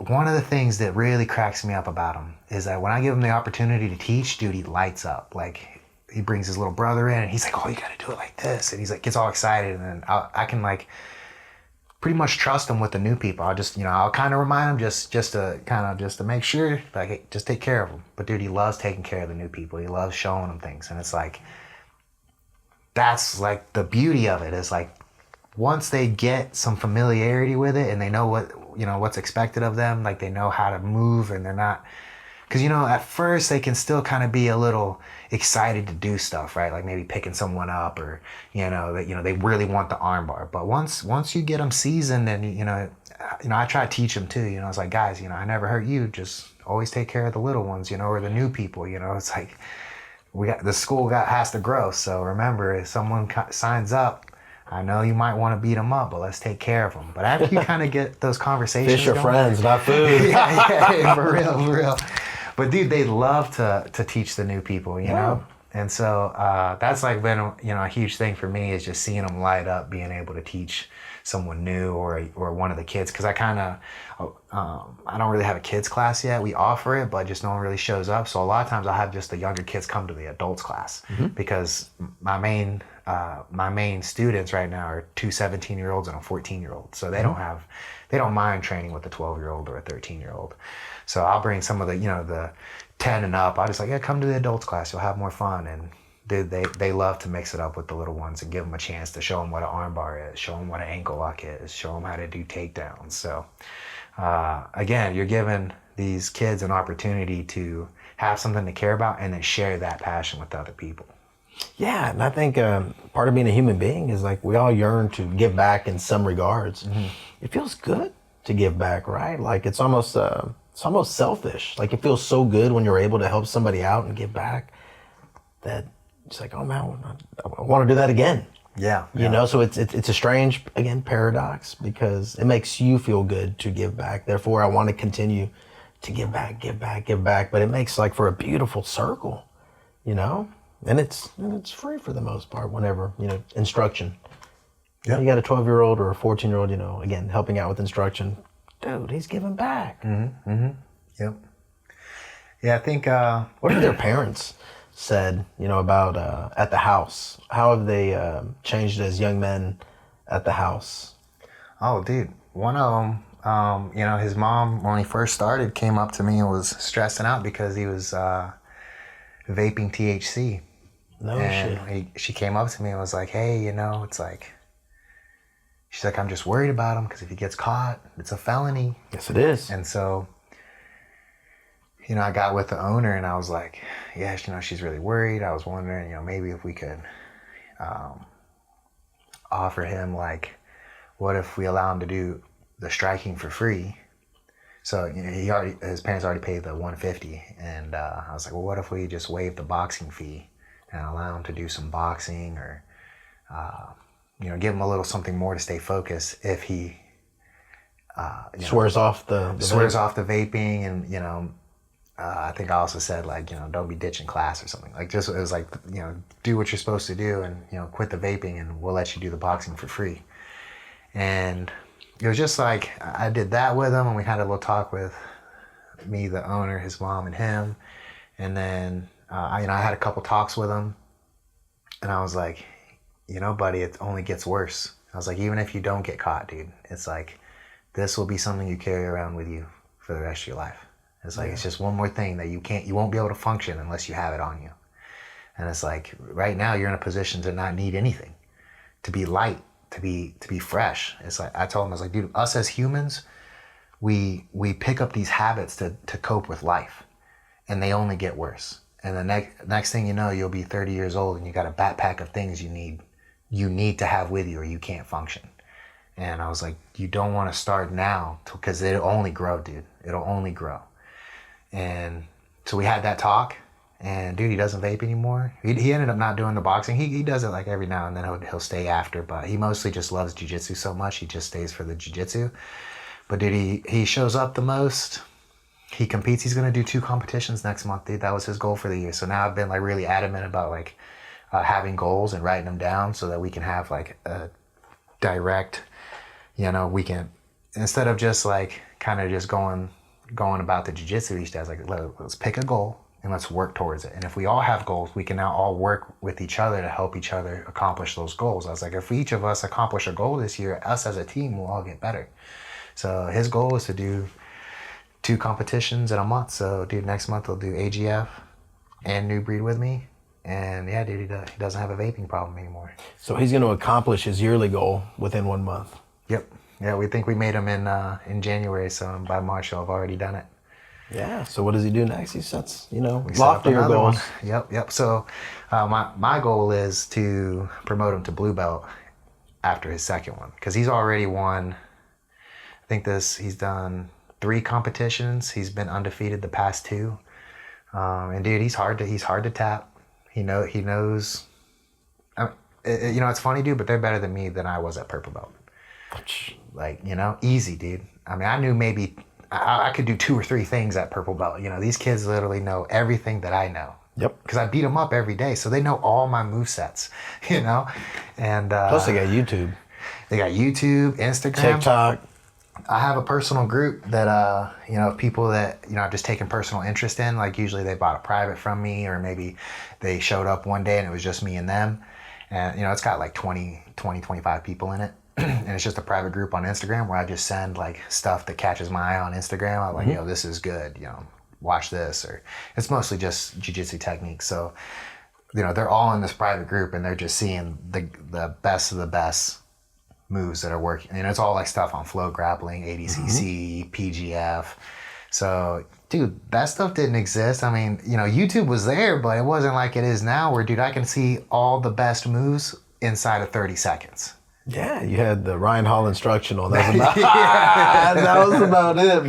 one of the things that really cracks me up about him is that when I give him the opportunity to teach, dude, he lights up. Like, he brings his little brother in, and he's like, oh, you got to do it like this. And he's like, gets all excited. And then I can, like, pretty much trust him with the new people. I'll kind of remind him just to make sure, like, hey, just take care of them. But, dude, he loves taking care of the new people. He loves showing them things. And it's like, that's, like, the beauty of it is, like, once they get some familiarity with it and they know what's expected of them, like, they know how to move, and they're not... Because, at first they can still kind of be a little excited to do stuff, right? Like maybe picking someone up, or, they really want the armbar. But once you get them seasoned, and, I try to teach them too. It's like, guys, I never hurt you. Just always take care of the little ones, or the new people. It's like the school has to grow. So remember, if someone signs up, I know you might want to beat them up, but let's take care of them. But after you kind of get those conversations Fish are going, friends, not food. yeah, for real. But dude, they love to teach the new people, you know? And so that's like been a huge thing for me, is just seeing them light up, being able to teach someone new or one of the kids, because I don't really have a kids class yet. We offer it, but just no one really shows up. So a lot of times I'll have just the younger kids come to the adults class, because my main students right now are two 17-year-olds and a 14-year-old. So they don't mind training with a 12-year-old or a 13-year-old. So I'll bring some of the 10 and up. I just like, yeah, come to the adults class. You'll have more fun. And dude, they love to mix it up with the little ones and give them a chance to show them what an arm bar is, show them what an ankle lock is, show them how to do takedowns. So again, you're giving these kids an opportunity to have something to care about and then share that passion with other people. Yeah, and I think part of being a human being is like we all yearn to give back in some regards. It feels good to give back, right? Like it's almost selfish. Like it feels so good when you're able to help somebody out and give back, that it's like, oh man, I want to do that again. Yeah. You know, so it's a strange, again, paradox, because it makes you feel good to give back. Therefore, I want to continue to give back. But it makes like for a beautiful circle, you know, and it's free for the most part. Whenever, instruction. Yeah. You got a 12-year-old or a 14-year-old, again, helping out with instruction. Dude, he's giving back. Yep. Yeah, I think. What have their parents said, about at the house? How have they changed as young men at the house? Oh, dude, one of them, his mom, when he first started, came up to me and was stressing out because he was vaping THC. No shit. She came up to me and was like, hey, it's like, she's like, I'm just worried about him because if he gets caught, it's a felony. Yes, it is. And so, I got with the owner and I was like, yeah, she's really worried. I was wondering, maybe if we could offer him, like, what if we allow him to do the striking for free? So, his parents already paid the $150. And I was like, well, what if we just waive the boxing fee and allow him to do some boxing, or, give him a little something more to stay focused if he swears off the vaping. And, I think I also said, like, don't be ditching class or something. Like, just, it was like, do what you're supposed to do and, quit the vaping and we'll let you do the boxing for free. And it was just like, I did that with him, and we had a little talk with me, the owner, his mom, and him. And then, I had a couple talks with him, and I was like, buddy, it only gets worse. I was like, even if you don't get caught, dude, it's like, this will be something you carry around with you for the rest of your life. It's like, It's just one more thing that you won't be able to function unless you have it on you. And it's like, right now you're in a position to not need anything, to be light, to be fresh. It's like, I told him, I was like, dude, us as humans, we pick up these habits to cope with life, and they only get worse. And the next thing you know, you'll be 30 years old and you got a backpack of things you need to have with you, or you can't function. And I was like, you don't want to start now, because it'll only grow, dude. It'll only grow. And so we had that talk, and dude, he doesn't vape anymore. He ended up not doing the boxing. He does it like every now and then. He'll stay after, but he mostly just loves jiu-jitsu so much. He just stays for the jiu-jitsu. But dude, he shows up the most. He competes. He's going to do 2 competitions next month, dude. That was his goal for the year. So now I've been like really adamant about like having goals and writing them down so that we can have like a direct, we can, instead of just like kind of just going about the jiu-jitsu each day, I was like, let's pick a goal and let's work towards it. And if we all have goals, we can now all work with each other to help each other accomplish those goals. I was like, if each of us accomplish a goal this year, us as a team will all get better. So his goal is to do 2 competitions in a month. So dude, next month he'll do AGF and New Breed with me. And yeah, dude, he doesn't have a vaping problem anymore. So he's going to accomplish his yearly goal within 1 month. Yep. Yeah, we think we made him in January, so by March I'll have already done it. Yeah. So what does he do next? He sets, loftier goals. Yep. So my goal is to promote him to blue belt after his second one, because he's already won. I think he's done 3 competitions. He's been undefeated the past 2. And dude, he's hard to tap. He knows. It's funny, dude, but they're better than me than I was at purple belt. Like, easy, dude. I mean, I knew maybe I could do 2 or 3 things at purple belt. These kids literally know everything that I know. Yep. Because I beat them up every day. So they know all my movesets, you know? And Plus they got YouTube. they got YouTube, Instagram. TikTok. I have a personal group that, you know, people that, you know, I've just taken personal interest in. Like usually they bought a private from me, or maybe they showed up one day and it was just me and them. And, you know, it's got like 25 people in it. And it's just a private group on Instagram where I just send like stuff that catches my eye on Instagram. I'm like, yo, this is good. You know, watch this. Or it's mostly just jiu-jitsu techniques. So, you know, they're all in this private group and they're just seeing the best of the best moves that are working. And it's all like stuff on flow grappling, ADCC, PGF. So, dude, that stuff didn't exist. I mean, you know, YouTube was there, but it wasn't like it is now where, dude, I can see all the best moves inside of 30 seconds. Yeah, you had the Ryan Hall instructional. That was about, that was about it,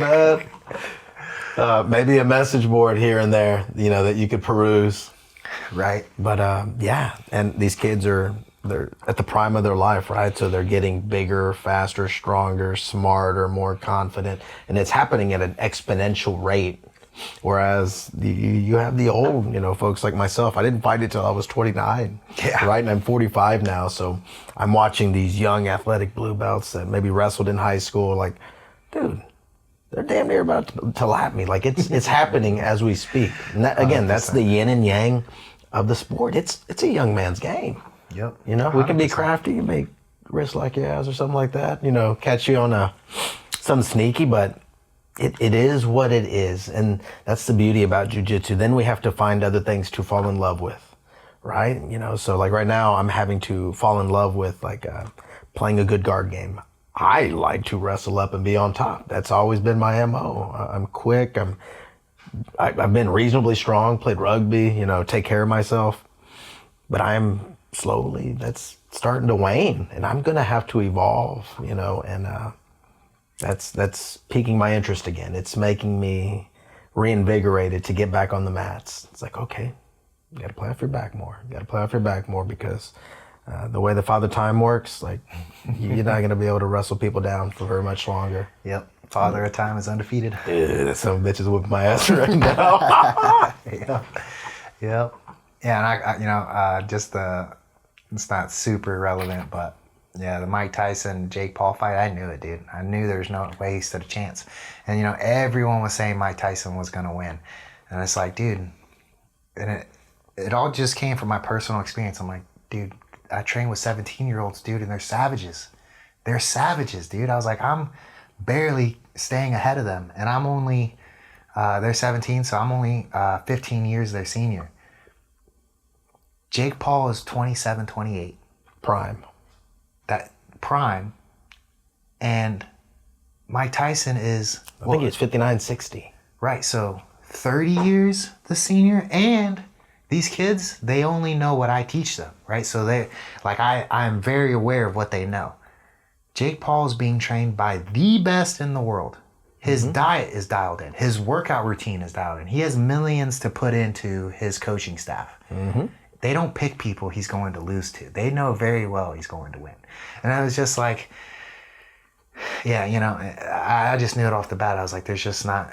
man. Maybe a message board here and there, you know, that you could peruse. Right. But yeah, and these kids they're at the prime of their life, right? So they're getting bigger, faster, stronger, smarter, more confident, and it's happening at an exponential rate. Whereas you have the old, you know, folks like myself. I didn't fight it till I was 29, right? And I'm 45 now, so I'm watching these young athletic blue belts that maybe wrestled in high school. Like, dude, they're damn near about to lap me. Like it's happening as we speak. And that, again, that's the yin and yang of the sport. It's a young man's game. Yep. You know, we can be crafty, make wrists like your ass or something like that. You know, catch you on something sneaky, but it is what it is. And that's the beauty about jiu-jitsu. Then we have to find other things to fall in love with, right? You know, so like right now I'm having to fall in love with like playing a good guard game. I like to wrestle up and be on top. That's always been my MO. I'm quick. I've been reasonably strong, played rugby, you know, take care of myself. But I'm slowly, that's starting to wane, and I'm going to have to evolve, you know, and that's piquing my interest again. It's making me reinvigorated to get back on the mats. It's like, okay, you got to play off your back more. You got to play off your back more because the way the Father Time works, like you're not going to be able to wrestle people down for very much longer. Yep. Father of Time is undefeated. Dude, some bitches whipping my ass right now. Yep. Yep. Yeah, and I you know, just it's not super relevant, but yeah, the Mike Tyson, Jake Paul fight, I knew it, dude. I knew there was no way he stood a chance. And, you know, everyone was saying Mike Tyson was going to win. And it's like, dude, and it all just came from my personal experience. I'm like, dude, I train with 17-year-olds, dude, and they're savages. They're savages, dude. I was like, I'm barely staying ahead of them. And I'm only, they're 17, so I'm only 15 years their senior. Jake Paul is 27, 28. Prime. That prime. And Mike Tyson is... I think it's 59, 60. Right, so 30 years the senior, and these kids, they only know what I teach them, right? So I'm very aware of what they know. Jake Paul is being trained by the best in the world. His diet is dialed in. His workout routine is dialed in. He has millions to put into his coaching staff. They don't pick people he's going to lose to. They know very well he's going to win. And I was just like, yeah, you know, I just knew it off the bat. I was like, there's just not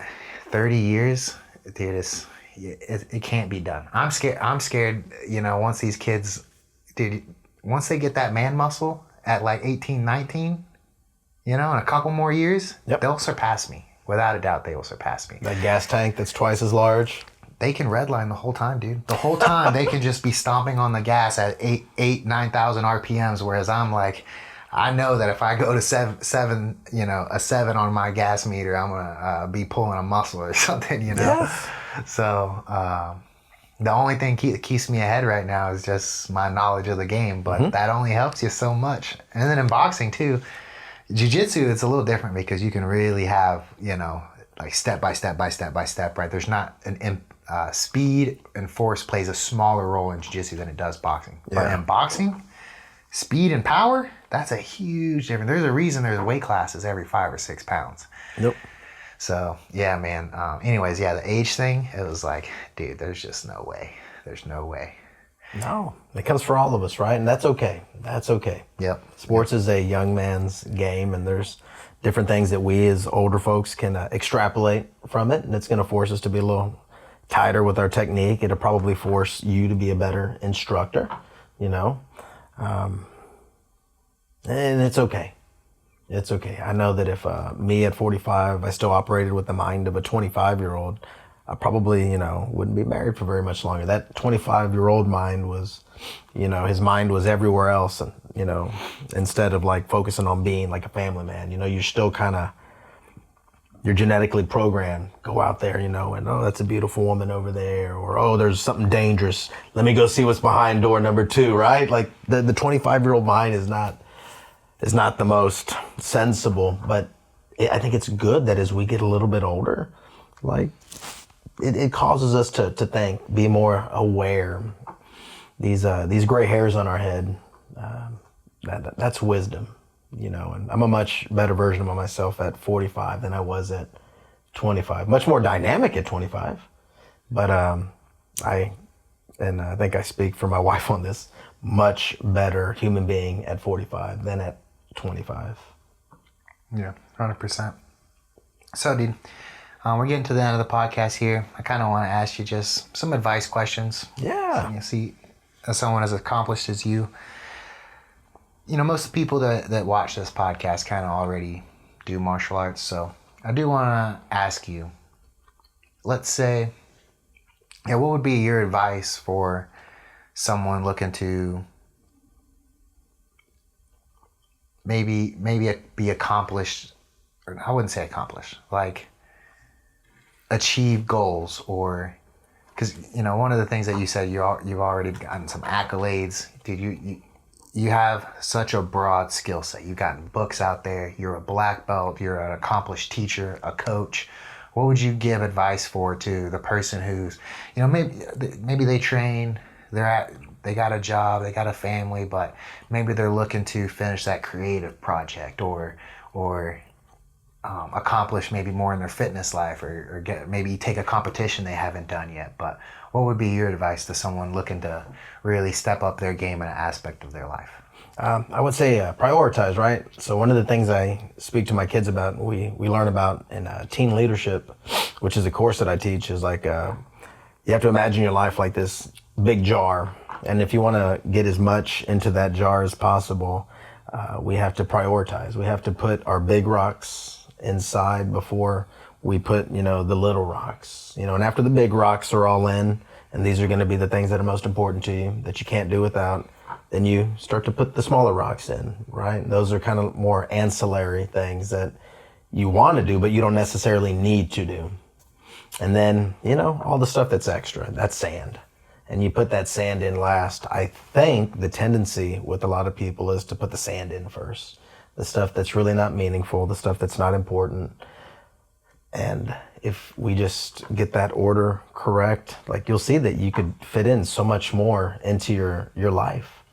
30 years, dude, it can't be done. I'm scared, you know, once these kids, dude, once they get that man muscle at like 18, 19, you know, in a couple more years, they'll surpass me. Without a doubt, they will surpass me. That gas tank that's twice as large. They can redline the whole time, dude. The whole time they can just be stomping on the gas at 9,000 RPMs, whereas I'm like, I know that if I go to seven, you know, a 7 on my gas meter, I'm gonna be pulling a muscle or something, you know. Yes. So the only thing that keeps me ahead right now is just my knowledge of the game, but that only helps you so much. And then in boxing too, jiu-jitsu, it's a little different because you can really have, you know, like step by step by step by step, right? There's not speed and force plays a smaller role in jiu-jitsu than it does boxing. Yeah. But in boxing, speed and power, that's a huge difference. There's a reason there's weight classes every 5 or 6 pounds. Nope. So, yeah, man. Anyways, yeah, the age thing, it was like, dude, there's just no way. There's no way. No, it comes for all of us, right? And that's okay. That's okay. Yep. Sports is a young man's game, and there's different things that we as older folks can extrapolate from it, and it's going to force us to be a little tighter with our technique. It'll probably force you to be a better instructor, you know. And it's okay. It's okay. I know that if me at 45, I still operated with the mind of a 25-year-old, I probably, you know, wouldn't be married for very much longer. That 25-year-old mind was, you know, his mind was everywhere else. And, you know, instead of like focusing on being like a family man, you know, you're still kind of, you're genetically programmed. Go out there, you know, and oh, that's a beautiful woman over there. Or, oh, there's something dangerous. Let me go see what's behind door number 2, right? Like the 25-year-old mind is not the most sensible, but I think it's good that as we get a little bit older, like it causes us to think, be more aware. These gray hairs on our head, that's wisdom, you know, and I'm a much better version of myself at 45 than I was at 25. Much more dynamic at 25, but I think I speak for my wife on this, much better human being at 45 than at 25. Yeah, 100%. So, dude, we're getting to the end of the podcast here. I kind of want to ask you just some advice questions. Yeah. So, you see, as someone as accomplished as you, you know, most people that watch this podcast kind of already do martial arts. So I do want to ask you, let's say, yeah, what would be your advice for someone looking to maybe be accomplished, or I wouldn't say accomplished, like achieve goals? Or because, you know, one of the things that you said, you've already gotten some accolades, dude. You have such a broad skill set. You've gotten books out there. You're a black belt. You're an accomplished teacher, a coach. What would you give advice for to the person who's, you know, maybe they train, they got a job, they got a family, but maybe they're looking to finish that creative project or accomplish maybe more in their fitness life, or maybe take a competition they haven't done yet. But what would be your advice to someone looking to really step up their game in an aspect of their life? I would say prioritize, right? So one of the things I speak to my kids about, we learn about in teen leadership, which is a course that I teach, is like you have to imagine your life like this big jar. And if you want to get as much into that jar as possible, we have to prioritize. We have to put our big rocks inside before we put, you know, the little rocks, you know, and after the big rocks are all in, and these are going to be the things that are most important to you, that you can't do without, then you start to put the smaller rocks in, right? And those are kind of more ancillary things that you want to do, but you don't necessarily need to do. And then, you know, all the stuff that's extra, that's sand. And you put that sand in last. I think the tendency with a lot of people is to put the sand in first. The stuff that's really not meaningful, the stuff that's not important. And if we just get that order correct, like you'll see that you could fit in so much more into your life.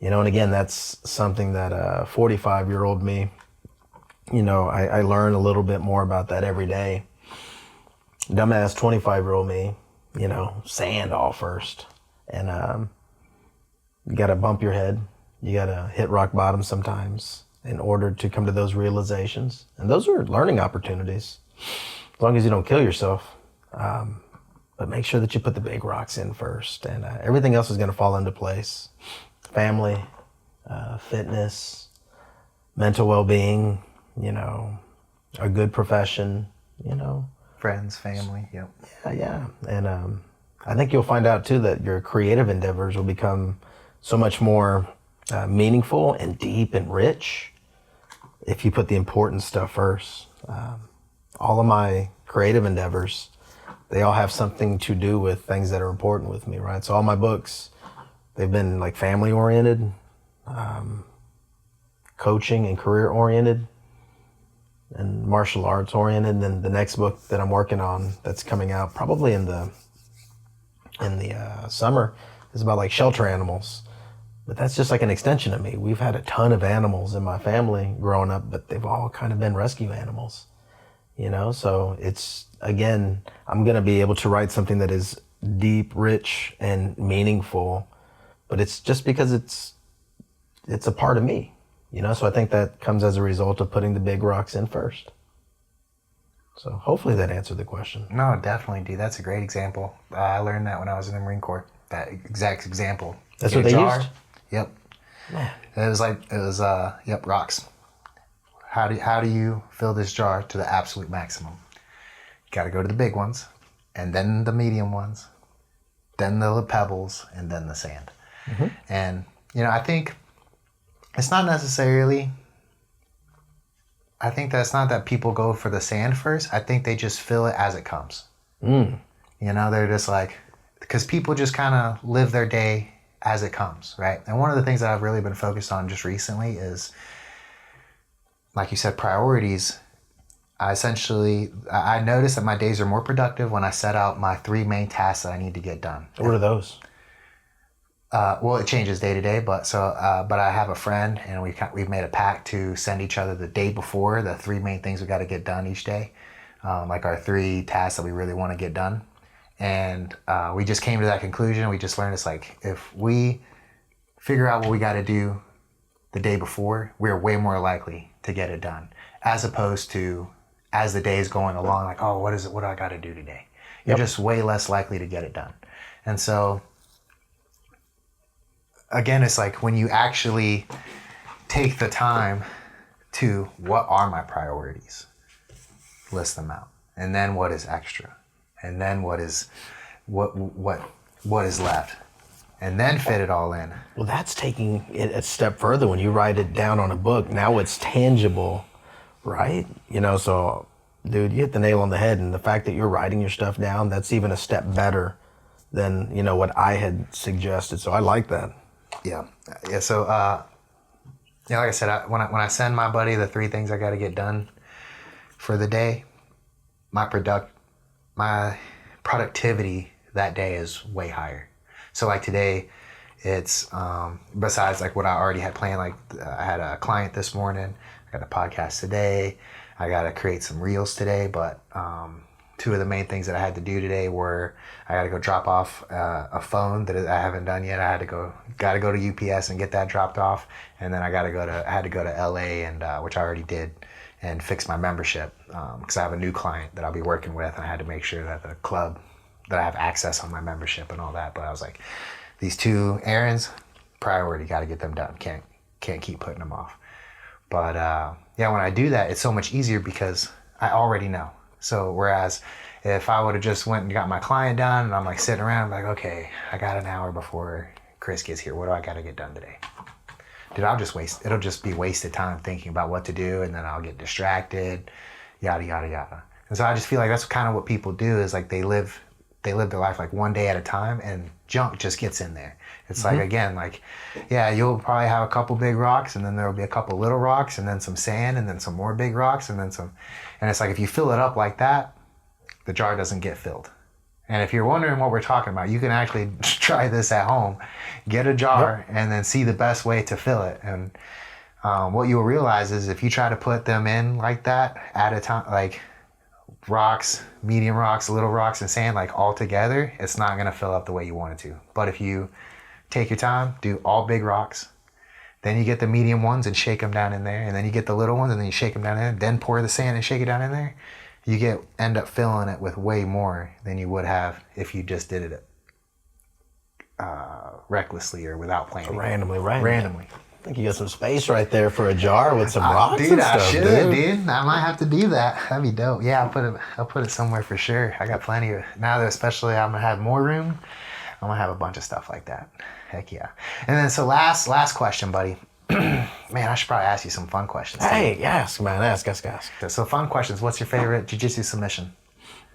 You know, and again, that's something that 45-year-old me, you know, I learn a little bit more about that every day. Dumbass 25-year-old me, you know, sand all first. And you got to bump your head. You got to hit rock bottom sometimes in order to come to those realizations. And those are learning opportunities, as long as you don't kill yourself. But make sure that you put the big rocks in first, and everything else is going to fall into place. Family, fitness, mental well-being, you know, a good profession, you know. Friends, family, yep. Yeah. And I think you'll find out too that your creative endeavors will become so much more meaningful and deep and rich if you put the important stuff first. All of my creative endeavors, they all have something to do with things that are important with me, right? So all my books, they've been like family oriented, coaching and career oriented, and martial arts oriented. And then the next book that I'm working on that's coming out probably in the summer is about like shelter animals. But that's just like an extension of me. We've had a ton of animals in my family growing up, but they've all kind of been rescue animals, you know? So it's, again, I'm going to be able to write something that is deep, rich, and meaningful, but it's just because it's a part of me, you know? So I think that comes as a result of putting the big rocks in first. So hopefully that answered the question. No, definitely, dude. That's a great example. I learned that when I was in the Marine Corps. That exact example. That's Get what a they jar. used? Yep. Man. It was rocks. How do you fill this jar to the absolute maximum? You got to go to the big ones, and then the medium ones, then the pebbles, and then the sand. Mm-hmm. And I think it's not necessarily. I think that's not that people go for the sand first. I think they just fill it as it comes. They're just like, because people just kind of live their day as it comes, right? And one of the things that I've really been focused on just recently is, like you said, priorities. I noticed that my days are more productive when I set out my 3 main tasks that I need to get done. What are those? Well, it changes day to day, but I have a friend, and we've made a pact to send each other the day before the 3 main things we got to get done each day, like our 3 tasks that we really want to get done. And we just came to that conclusion. We just learned it's like, if we figure out what we got to do the day before, we're way more likely to get it done, as opposed to as the day is going along, like, oh, what do I got to do today? You're just way less likely to get it done. And so, again, it's like when you actually take the time to, what are my priorities? List them out. And then what is extra? And then what is left? And then fit it all in. Well, that's taking it a step further when you write it down on a book. Now it's tangible, right? So, dude, you hit the nail on the head. And the fact that you're writing your stuff down, that's even a step better than, what I had suggested. So I like that. Yeah. So, like I said, when I send my buddy the 3 things I got to get done for the day, my productivity that day is way higher. So like today, it's besides like what I already had planned. Like I had a client this morning. I got a podcast today. I got to create some reels today. But 2 of the main things that I had to do today were, I got to go drop off a phone that I haven't done yet. I got to go to UPS and get that dropped off, and then I had to go to LA, and which I already did, and fix my membership because I have a new client that I'll be working with, and I had to make sure that the club, that I have access on my membership and all that. But I was like, these 2 errands, priority, got to get them done. Can't keep putting them off. But when I do that, it's so much easier because I already know. So whereas if I would have just went and got my client done, and I'm like sitting around, I'm like, okay, I got an hour before Chris gets here. What do I got to get done today? Dude, it'll just be wasted time thinking about what to do, and then I'll get distracted, yada, yada, yada. And so I just feel like that's kind of what people do, is like they live their life like one day at a time, and junk just gets in there. It's like, again, like, yeah, you'll probably have a couple big rocks, and then there'll be a couple little rocks, and then some sand, and then some more big rocks, and then some. And it's like, if you fill it up like that, the jar doesn't get filled. And if you're wondering what we're talking about, you can actually try this at home. Get a jar and then see the best way to fill it. And what you'll realize is, if you try to put them in like that at a time, like rocks, medium rocks, little rocks, and sand, like all together, it's not going to fill up the way you want it to. But if you take your time, do all big rocks, then you get the medium ones and shake them down in there, and then you get the little ones and then you shake them down in there, then pour the sand and shake it down in there, you end up filling it with way more than you would have if you just did it recklessly or without planning. Randomly, right? Randomly. I think you got some space right there for a jar with some rocks Dude, and stuff, I should, dude. I might have to do that. That'd be dope. Yeah, I'll put it somewhere for sure. I got plenty of, now that especially I'm gonna have more room, I'm gonna have a bunch of stuff like that. Heck yeah. And then so last question, buddy. Man, I should probably ask you some fun questions. Hey, ask, man. Ask. So fun questions. What's your favorite jiu-jitsu submission?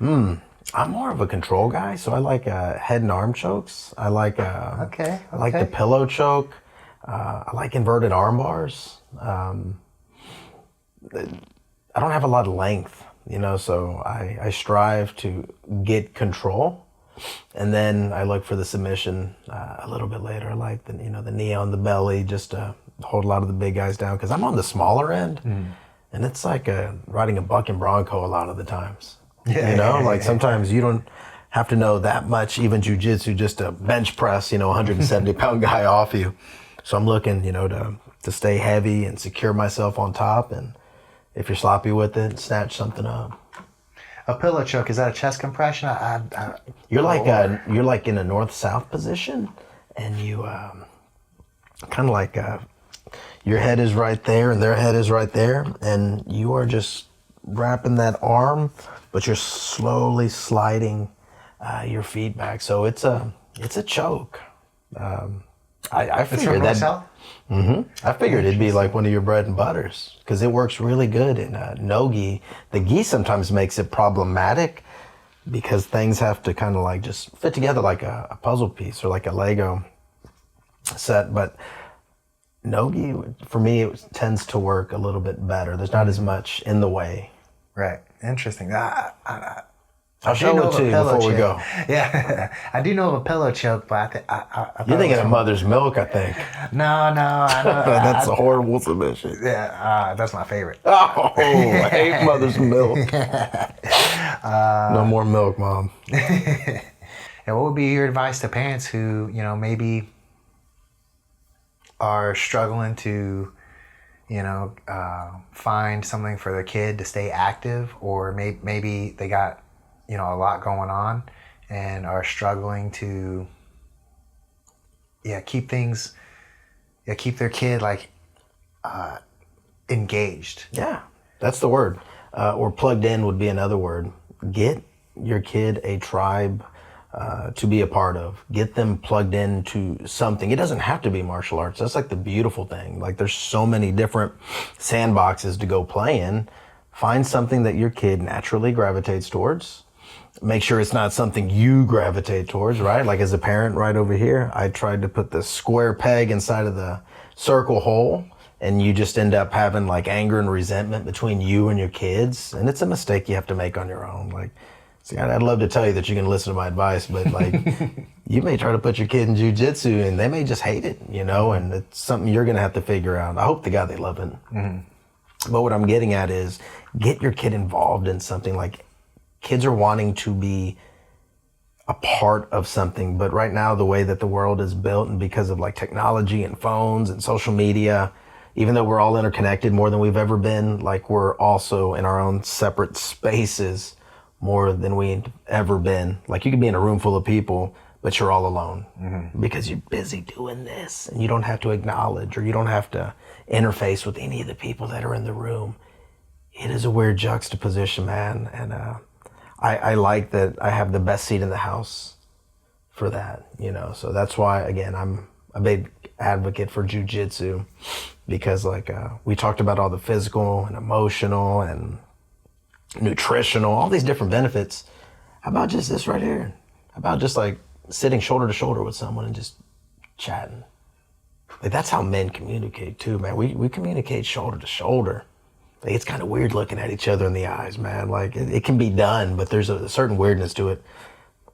I'm more of a control guy, so I like head and arm chokes. I like Okay. I like the pillow choke. I like inverted arm bars. I don't have a lot of length, so I strive to get control. And then I look for the submission a little bit later. I like the knee on the belly, just to hold a lot of the big guys down, because I'm on the smaller end, and it's like riding a buck and bronco a lot of the times. Sometimes you don't have to know that much, even jiu-jitsu, just to bench press, 170 pound guy off you. So I'm looking, to stay heavy and secure myself on top, and if you're sloppy with it, snatch something up. A pillow choke, is that a chest compression? You're like in a north-south position, and you kind of like your head is right there and their head is right there, and you are just wrapping that arm, but you're slowly sliding your feet back. So it's a choke. I figured that. I figured it'd be like one of your bread and butters because it works really good in no-gi. The gi sometimes makes it problematic because things have to kind of like just fit together like a puzzle piece or like a Lego set. But no-gi, for me, it tends to work a little bit better. There's not as much in the way. Right. Interesting. I'll show it to you before we go. Yeah, I do know of a pillow choke, but I You're thinking of mother's milk, I think. No, I know. That's a horrible submission. Yeah, that's my favorite. Oh, I hate mother's milk. No more milk, Mom. And what would be your advice to parents who, maybe are struggling to, find something for their kid to stay active, or maybe they got a lot going on and are struggling to keep their kid like engaged. Yeah, that's the word. Or plugged in would be another word. Get your kid a tribe to be a part of. Get them plugged into something. It doesn't have to be martial arts. That's like the beautiful thing. Like there's so many different sandboxes to go play in. Find something that your kid naturally gravitates towards. Make sure it's not something you gravitate towards, right? Like as a parent right over here, I tried to put the square peg inside of the circle hole, and you just end up having like anger and resentment between you and your kids. And it's a mistake you have to make on your own. Like, see, I'd love to tell you that you can listen to my advice, but like you may try to put your kid in jiu-jitsu and they may just hate it, and it's something you're going to have to figure out. I hope to God they love it. But what I'm getting at is get your kid involved in something. Like kids are wanting to be a part of something, but right now the way that the world is built and because of like technology and phones and social media, even though we're all interconnected more than we've ever been, like we're also in our own separate spaces more than we've ever been. Like you could be in a room full of people, but you're all alone because you're busy doing this and you don't have to acknowledge or you don't have to interface with any of the people that are in the room. It is a weird juxtaposition, man. And I like that I have the best seat in the house for that, So that's why, again, I'm a big advocate for jiu-jitsu because like we talked about all the physical and emotional and nutritional, all these different benefits. How about just this right here? How about just like sitting shoulder to shoulder with someone and just chatting? Like that's how men communicate too, man. We communicate shoulder to shoulder. Like it's kind of weird looking at each other in the eyes, man. Like it can be done, but there's a certain weirdness to it.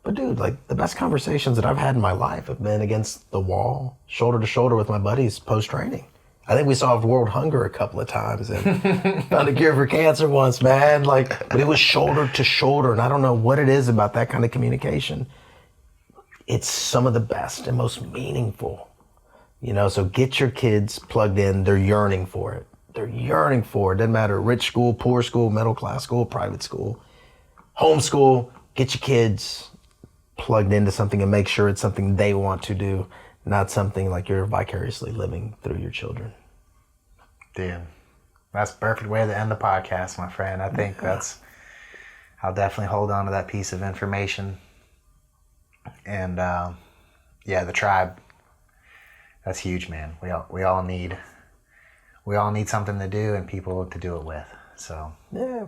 But dude, like the best conversations that I've had in my life have been against the wall, shoulder to shoulder with my buddies post-training. I think we solved world hunger a couple of times and found a cure for cancer once, man. Like, but it was shoulder to shoulder. And I don't know what it is about that kind of communication. It's some of the best and most meaningful, so get your kids plugged in. They're yearning for it. They're yearning for it. Doesn't matter, rich school, poor school, middle class school, private school, homeschool. Get your kids plugged into something and make sure it's something they want to do, not something like you're vicariously living through your children. Damn. That's a perfect way to end the podcast, my friend. I think I'll definitely hold on to that piece of information. And the tribe, that's huge, man. We all need something to do and people to do it with. So yeah,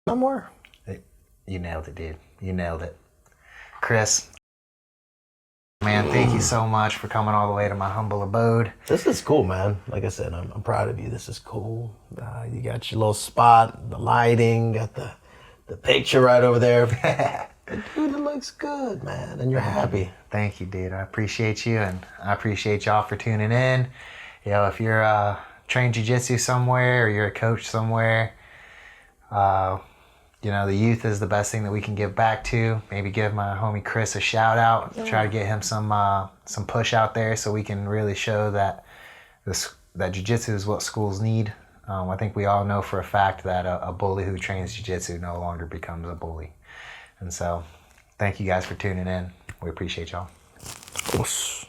somewhere. You nailed it, dude. You nailed it. Chris, man, thank you so much for coming all the way to my humble abode. This is cool, man. Like I said, I'm proud of you. This is cool. You got your little spot, the lighting, got the picture right over there. Dude, it looks good, man, and you're happy. Thank you, dude. I appreciate you, and I appreciate y'all for tuning in. If you're trained jiu-jitsu somewhere or you're a coach somewhere, the youth is the best thing that we can give back to. Maybe give my homie Chris a shout out. Yeah. Try to get him some push out there so we can really show that that jiu-jitsu is what schools need. I think we all know for a fact that a bully who trains jiu-jitsu no longer becomes a bully. And so thank you guys for tuning in. We appreciate y'all. Yes.